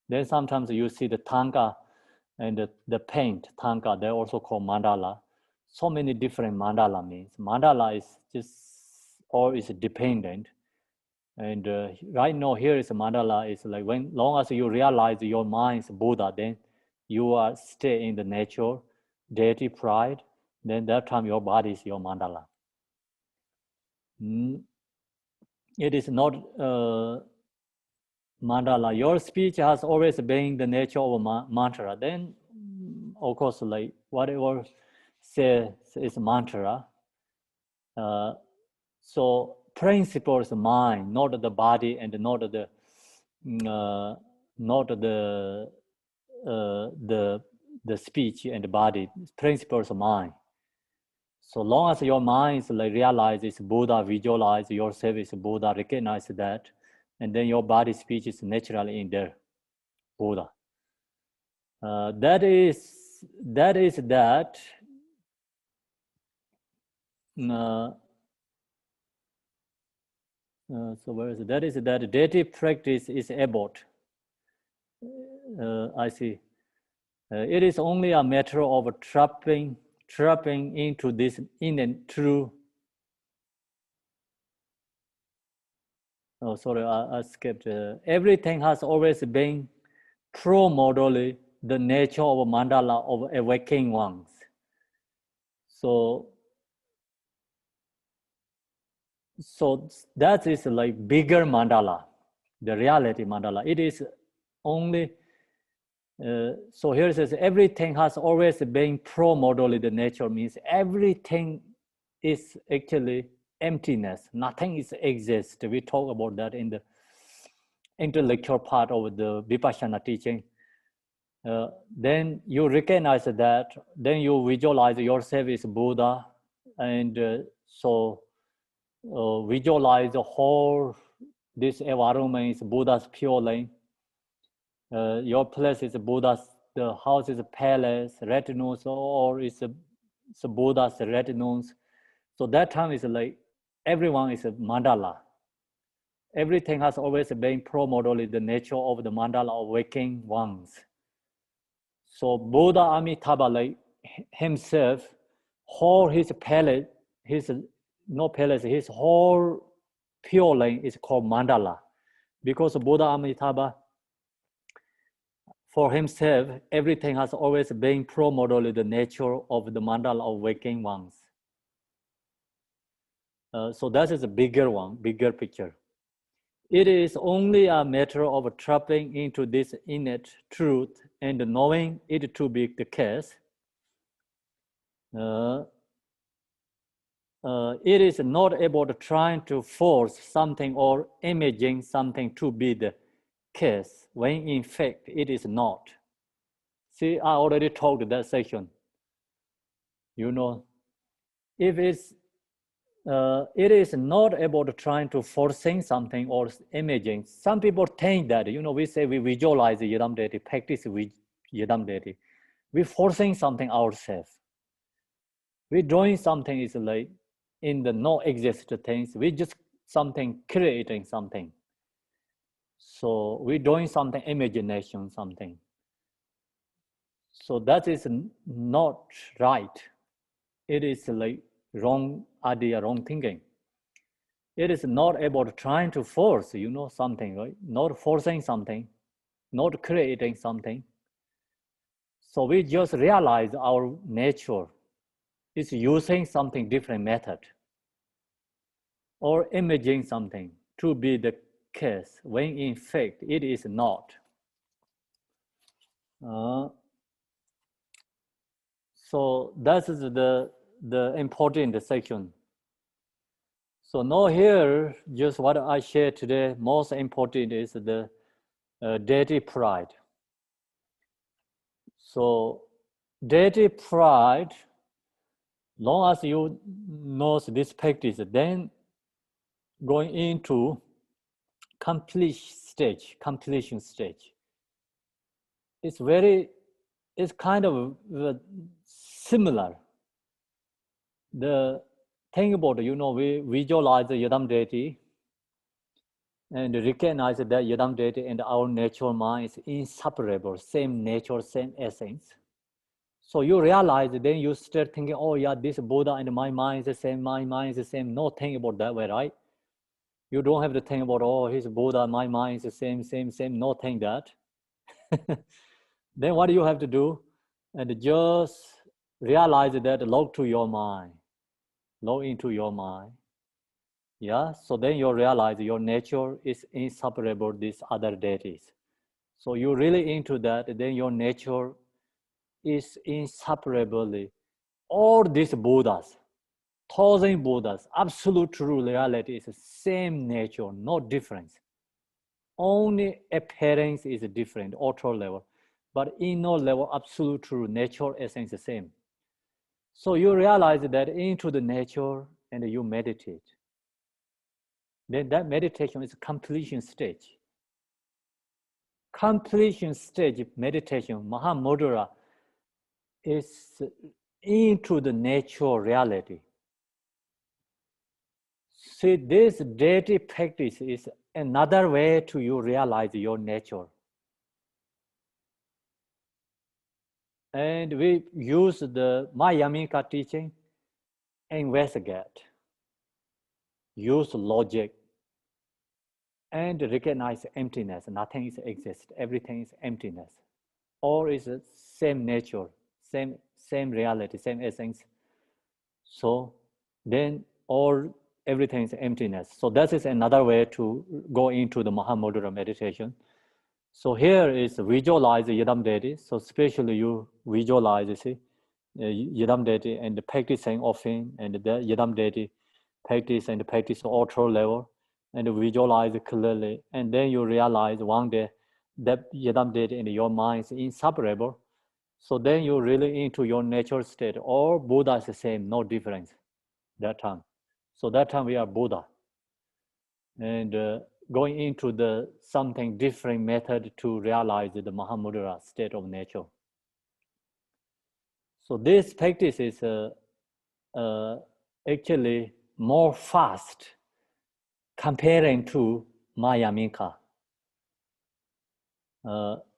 Then sometimes you see the tanka and the paint, tanka, they're also called mandala. So many different mandala means. Mandala is just, or is dependent. And right now here is a mandala, is like when long as you realize your mind is Buddha, then you are stay in the nature, deity pride, then that time your body is your mandala. It is not mandala. Your speech has always been the nature of a mantra. Then, of course, like whatever says is mantra. So principle is mind, not the body, and not the speech and the body. Principle is mind. So long as your mind is like realizes Buddha, visualize yourself is Buddha, recognize that, and then your body speech is naturally in there, Buddha. That is that. So where is it? That is that deity practice is about. I see. It is only a matter of trapping into this in and true. Oh, sorry, I skipped. Everything has always been pro-modally the nature of a mandala of awakening ones. So that is like bigger mandala, the reality mandala. It is only, so here it says everything has always been pro-modally the nature, means everything is actually emptiness. Nothing is exist. We talk about that in the intellectual part of the Vipassana teaching. Then you recognize that, then you visualize yourself as Buddha, and so visualize the whole, this environment is Buddha's pure lane. Your place is Buddha's, the house is a palace, retinues, or it's a Buddha's retinues. So that time is like everyone is a mandala. Everything has always been pro-modally the nature of the mandala of waking ones. So Buddha Amitabha, like himself, whole his palace, his whole pure lane is called mandala, because Buddha Amitabha, for himself, everything has always been pro-modally the nature of the mandala of waking ones. So that is a bigger one, bigger picture. It is only a matter of trapping into this innate truth and knowing it to be the case. It is not about trying to force something or imaging something to be the case, when in fact it is not. See, I already talked that section. You know, if it's it is not about trying to forcing something or imaging. Some people think that, you know, we say we visualize the Yidam deity, practice with Yidam deity. We're forcing something ourselves. We're doing something is like in the non-existent things. We just something creating something. So we're doing something imagination, something. So that is not right. It is like wrong idea, wrong thinking. It is not about trying to force, you know, something, right? Not forcing something, not creating something. So we just realize our nature is using something different method or imaging something to be the case, when in fact it is not. So that is the important section. So now here, just what I shared today, most important is the deity pride. So deity pride, long as you know this practice, then going into completion stage. It's kind of similar. The thing about, we visualize the Yadam deity and recognize that Yadam deity and our natural mind is inseparable, same nature, same essence. So you realize, then you start thinking, oh yeah, this Buddha and my mind is the same, my mind is the same. No think about that way, right? You don't have to think about, oh, his Buddha, my mind is the same, same. No think that. Then what do you have to do? And just realize that log to your mind, log into your mind. Yeah, so then you realize your nature is inseparable these other deities. So you're really into that, then your nature is inseparably all these Buddhas, 1,000 Buddhas, absolute true reality is the same nature, no difference. Only appearance is different, outer level, but inner level, absolute true nature essence the same. So you realize that into the nature and you meditate. Then that meditation is a completion stage. Completion stage meditation, Mahamudra, is into the natural reality. See, this deity practice is another way to you realize your nature. And we use the Mayamika teaching, investigate, use logic, and recognize emptiness. Nothing is exist. Everything is emptiness. All is the same nature, same reality, same essence. So then everything is emptiness. So that is another way to go into the Mahamudra meditation. So here is visualize the Yadam deity. So especially you visualize, Yadam deity and the practicing often, and the Yadam deity practice and the practice outer level, and visualize clearly. And then you realize one day that Yadam deity in your mind is inseparable. So then you're really into your natural state. All Buddha is the same, no difference that time. So that time we are Buddha. And going into the something different method to realize the Mahamudra state of nature. So this practice is actually more fast comparing to Mayamika.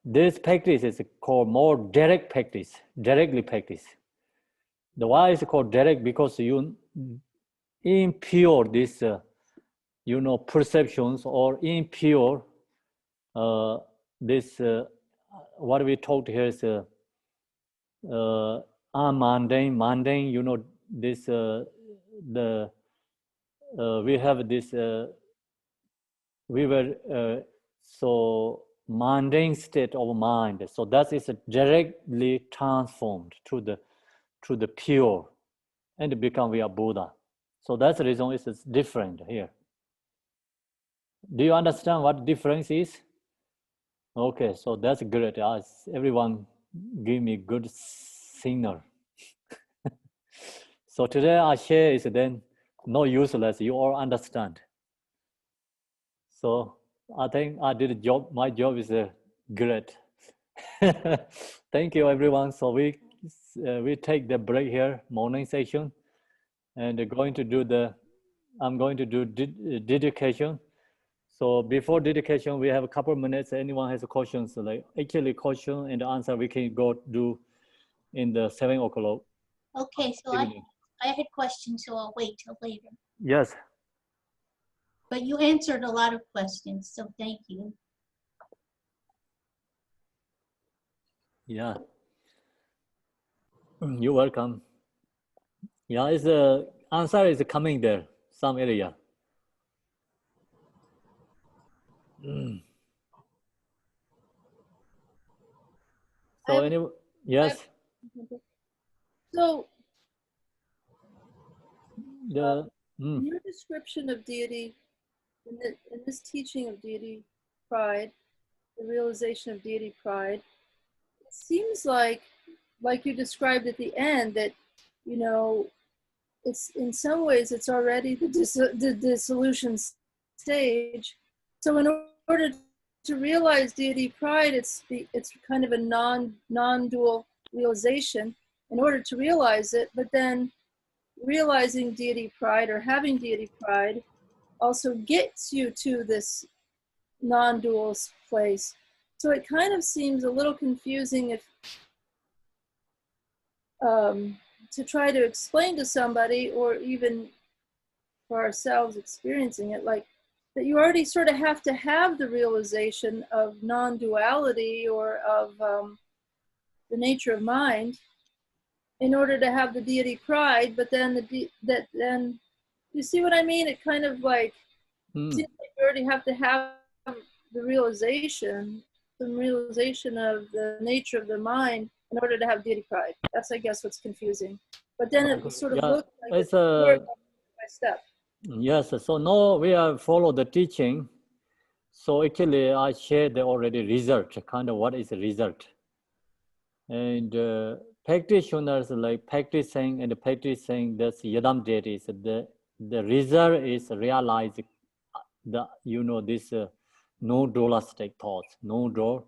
This practice is called more direct practice, directly practice. The why is called direct because you impure this, perceptions or impure this. What we talked here is mundane. This we have this. We were so mundane state of mind. So that is directly transformed to the pure, and become we are Buddha. So that's the reason it's different here. Do you understand what difference is? Okay, so that's great. Everyone give me good signal. So today I share is then no useless. You all understand. So I think I did a job. My job is great. Thank you, everyone. So we take the break here, morning session, and I'm going to do dedication. So before dedication, we have a couple of minutes. Anyone has a questions, like actually question and answer, we can go do in the 7 o'clock. Okay, so I had questions, so I'll wait till later. Yes. But you answered a lot of questions, so thank you. Yeah. You're welcome. Yeah, it's the answer is coming there, some area. So anyway, yes. So The In your description of deity, in this teaching of deity pride, the realization of deity pride, it seems like you described at the end, that, you know, it's in some ways it's already the dissolution stage. So in order to realize deity pride, it's kind of a non-dual realization in order to realize it. But then realizing deity pride or having deity pride also gets you to this non-dual place. So it kind of seems a little confusing if to try to explain to somebody, or even for ourselves experiencing it, like that you already sort of have to have the realization of non-duality or of the nature of mind in order to have the deity pride. But then then you see what I mean? It kind of like seems like you already have to have the realization of the nature of the mind in order to have deity pride. That's, I guess, what's confusing. But then it sort of looks like it's step by step. Yes, so now we have followed the teaching. So actually I shared the already result, kind of what is the result. And practitioners like practicing that's Yadam deities, the result is realize the, you know, this no dualistic thoughts, no dual,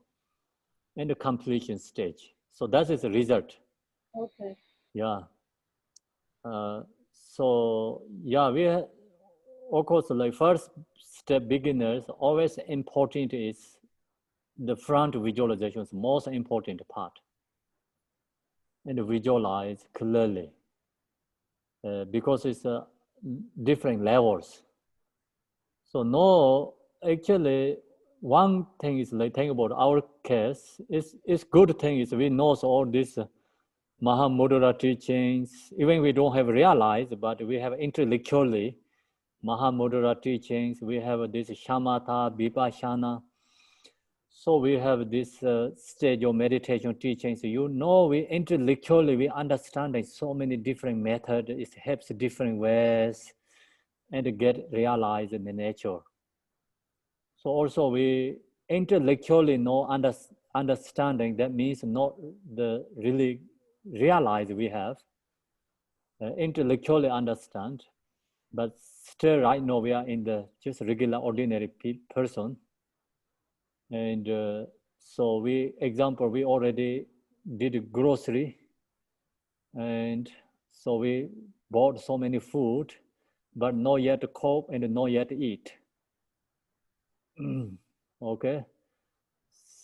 and the completion stage. So that is the result. Okay. Yeah. So yeah, we have, of course, like first step beginners, always important is the front visualization is most important part. And visualize clearly because it's different levels. So no, actually, one thing is like think about our case. It's good thing is we know all this Mahamudra teachings. Even we don't have realized, but we have intellectually Mahamudra teachings. We have this shamatha, vipassana. So we have this stage of meditation teachings. You know, we intellectually we understand so many different methods. It helps different ways, and get realized in the nature. So also we intellectually know understanding. That means not the really realize we have intellectually understand, but still right now we are in the just regular ordinary person. And so we already did a grocery, and so we bought so many food, but not yet to cook and not yet to eat. Okay,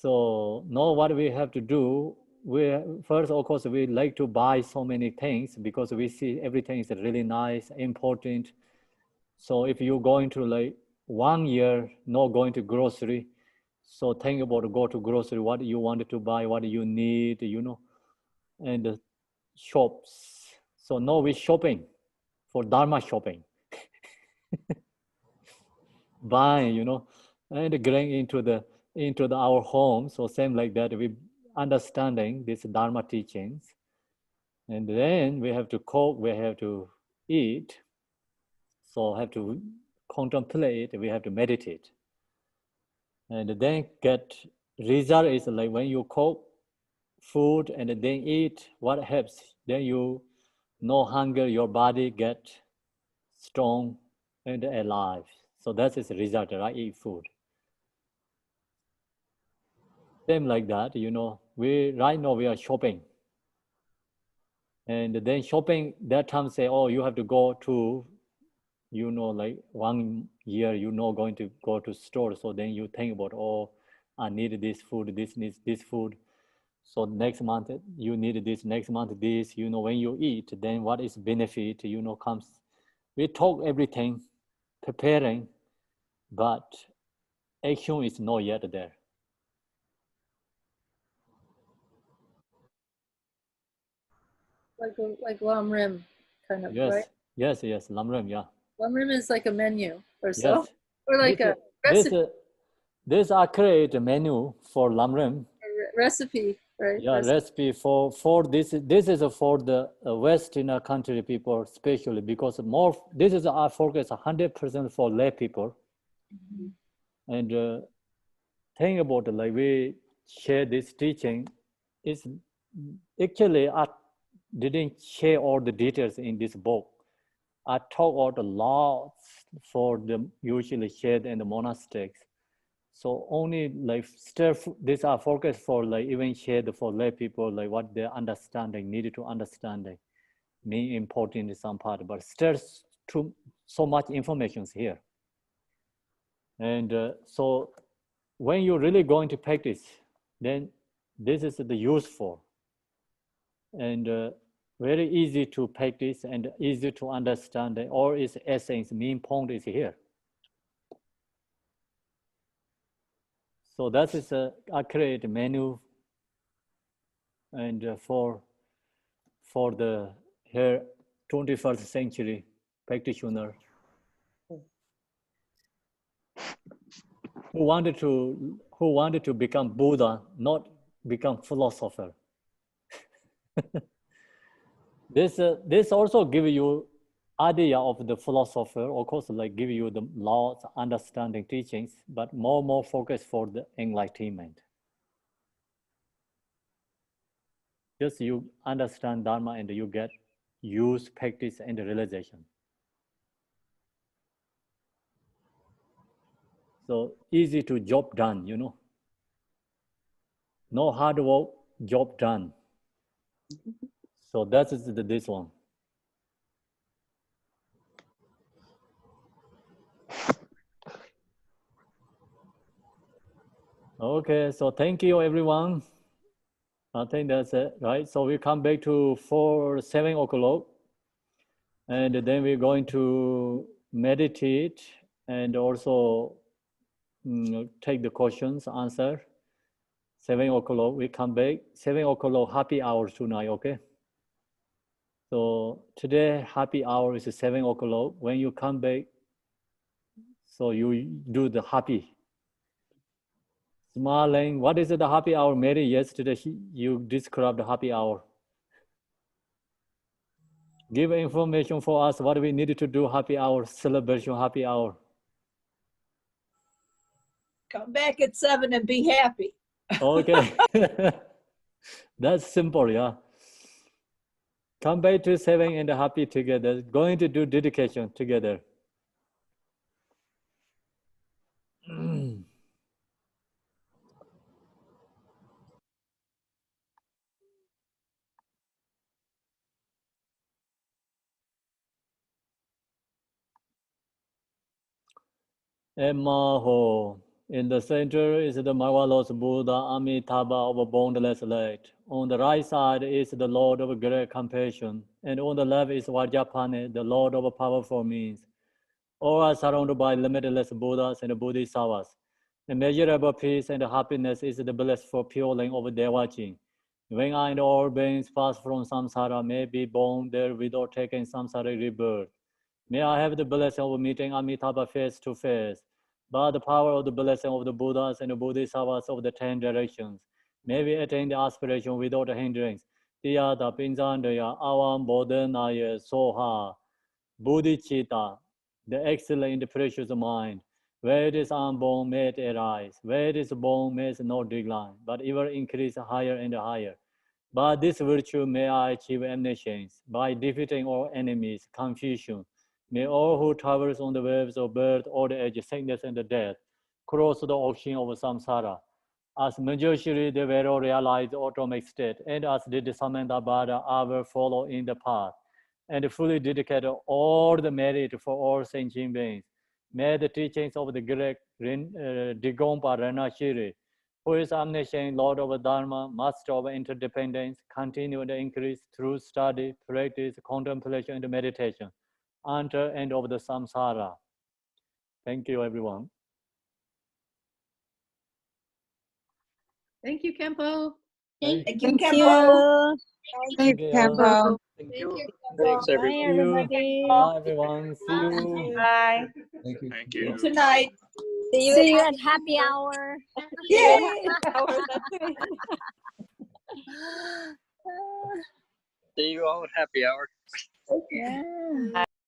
so now what we have to do, we first, of course, we like to buy so many things because we see everything is really nice, important. So if you're going to like 1 year not going to grocery, so think about go to grocery, what you wanted to buy, what you need, you know, and shops. So now we're shopping for Dharma shopping. Buying, you know, and going into our home. So same like that, we understanding this Dharma teachings, and then we have to cook, we have to eat, so have to contemplate, we have to meditate, and then get result is like when you cook food and then eat, what helps? Then you no hunger, your body get strong and alive. So that is the result, right? Eat food. Same like that, you know, right now we are shopping. And then shopping, that time say, oh, you have to go to, you know, like 1 year, you know, going to go to store. So then you think about, oh, I need this food, this needs this food. So next month you need this, next month this, you know, when you eat, then what is benefit, you know, comes. We talk everything, preparing, but action is not yet there. Like Lam Rim, kind of, Yes, right? yes, Lam Rim, yeah. Lam Rim is like a menu or so, Yes. or like this, a recipe. This I create a menu for Lam Rim. Recipe right? Yeah, recipe for this. This is for the Western country people, especially because more. This is our focus 100% for lay people. And think about it, like we share this teaching. Is actually I didn't share all the details in this book. I talk out a lot for the usually shared in the monastics. So only like still these are focused for like even shared for lay people, like what their understanding needed to understanding, me important in some part, but still too so much information is here. And so when you're really going to practice, then this is the useful and very easy to practice and easy to understand. All its essence, main point is here. So that is I create a menu and for the here 21st century practitioner who wanted to become Buddha, not become philosopher. This also give you idea of the philosopher, of course, like give you the laws, understanding, teachings, but more focus for the enlightenment. Just you understand Dharma and you get use, practice, and realization. So easy to job done, you know. No hard work, job done. So that is this one. Okay, so thank you everyone. I think that's it, right? So we come back to 7 o'clock, and then we're going to meditate and also take the questions, answer. 7 o'clock, we come back. 7 o'clock, happy hour tonight, okay? So today, happy hour is 7 o'clock. When you come back, so you do the happy. Smiling, what is the happy hour? Mary, yesterday you described the happy hour. Give information for us what we needed to do happy hour, celebration happy hour. Come back at 7 and be happy. Okay. That's simple, yeah. Come back to 7 and happy together. Going to do dedication together. Emaho. In the center is the marvelous Buddha Amitabha of boundless light. On the right side is the Lord of great compassion, and on the left is Vajrapane, the Lord of powerful means. All are surrounded by limitless Buddhas and Bodhisattvas. Immeasurable peace and happiness is the blissful pure lane of Devachi. When I and all beings pass from samsara, may be born there without taking samsara rebirth. May I have the blessing of meeting Amitabha face to face. By the power of the blessing of the Buddhas and the Bodhisattvas of the 10 directions, may we attain the aspiration without hindrance. Tiyata Pinjandaya Avam Bodhanaya Soha Bodhicitta, the excellent and precious mind. Where it is unborn, may it arise. Where it is born, may it not decline, but ever increase higher and higher. By this virtue, may I achieve omniscience. By defeating all enemies, confusion, may all who traverse on the waves of birth, old age, sickness, and death cross the ocean of samsara. As Manjushri, they will realize the automic state, and as did Samantabhadra, I will follow in the path, and fully dedicate all the merit for all sentient beings. May the teachings of the great Digompa Ranashiri, who is omniscient, Lord of Dharma, Master of interdependence, continue to increase through study, practice, contemplation, and meditation, until end of the samsara. Thank you, everyone. Thank you, Kempo. Thank Thank you. you, Thank Kempo. you. Thank you. Campo. Thank you. Thanks, Bye, everyone. everybody. Bye, everyone. See you. Bye. Thank you. Thank See you you. tonight. See See you at happy hour. Yay. Happy hour. That's right. See you all at happy hour. Yeah.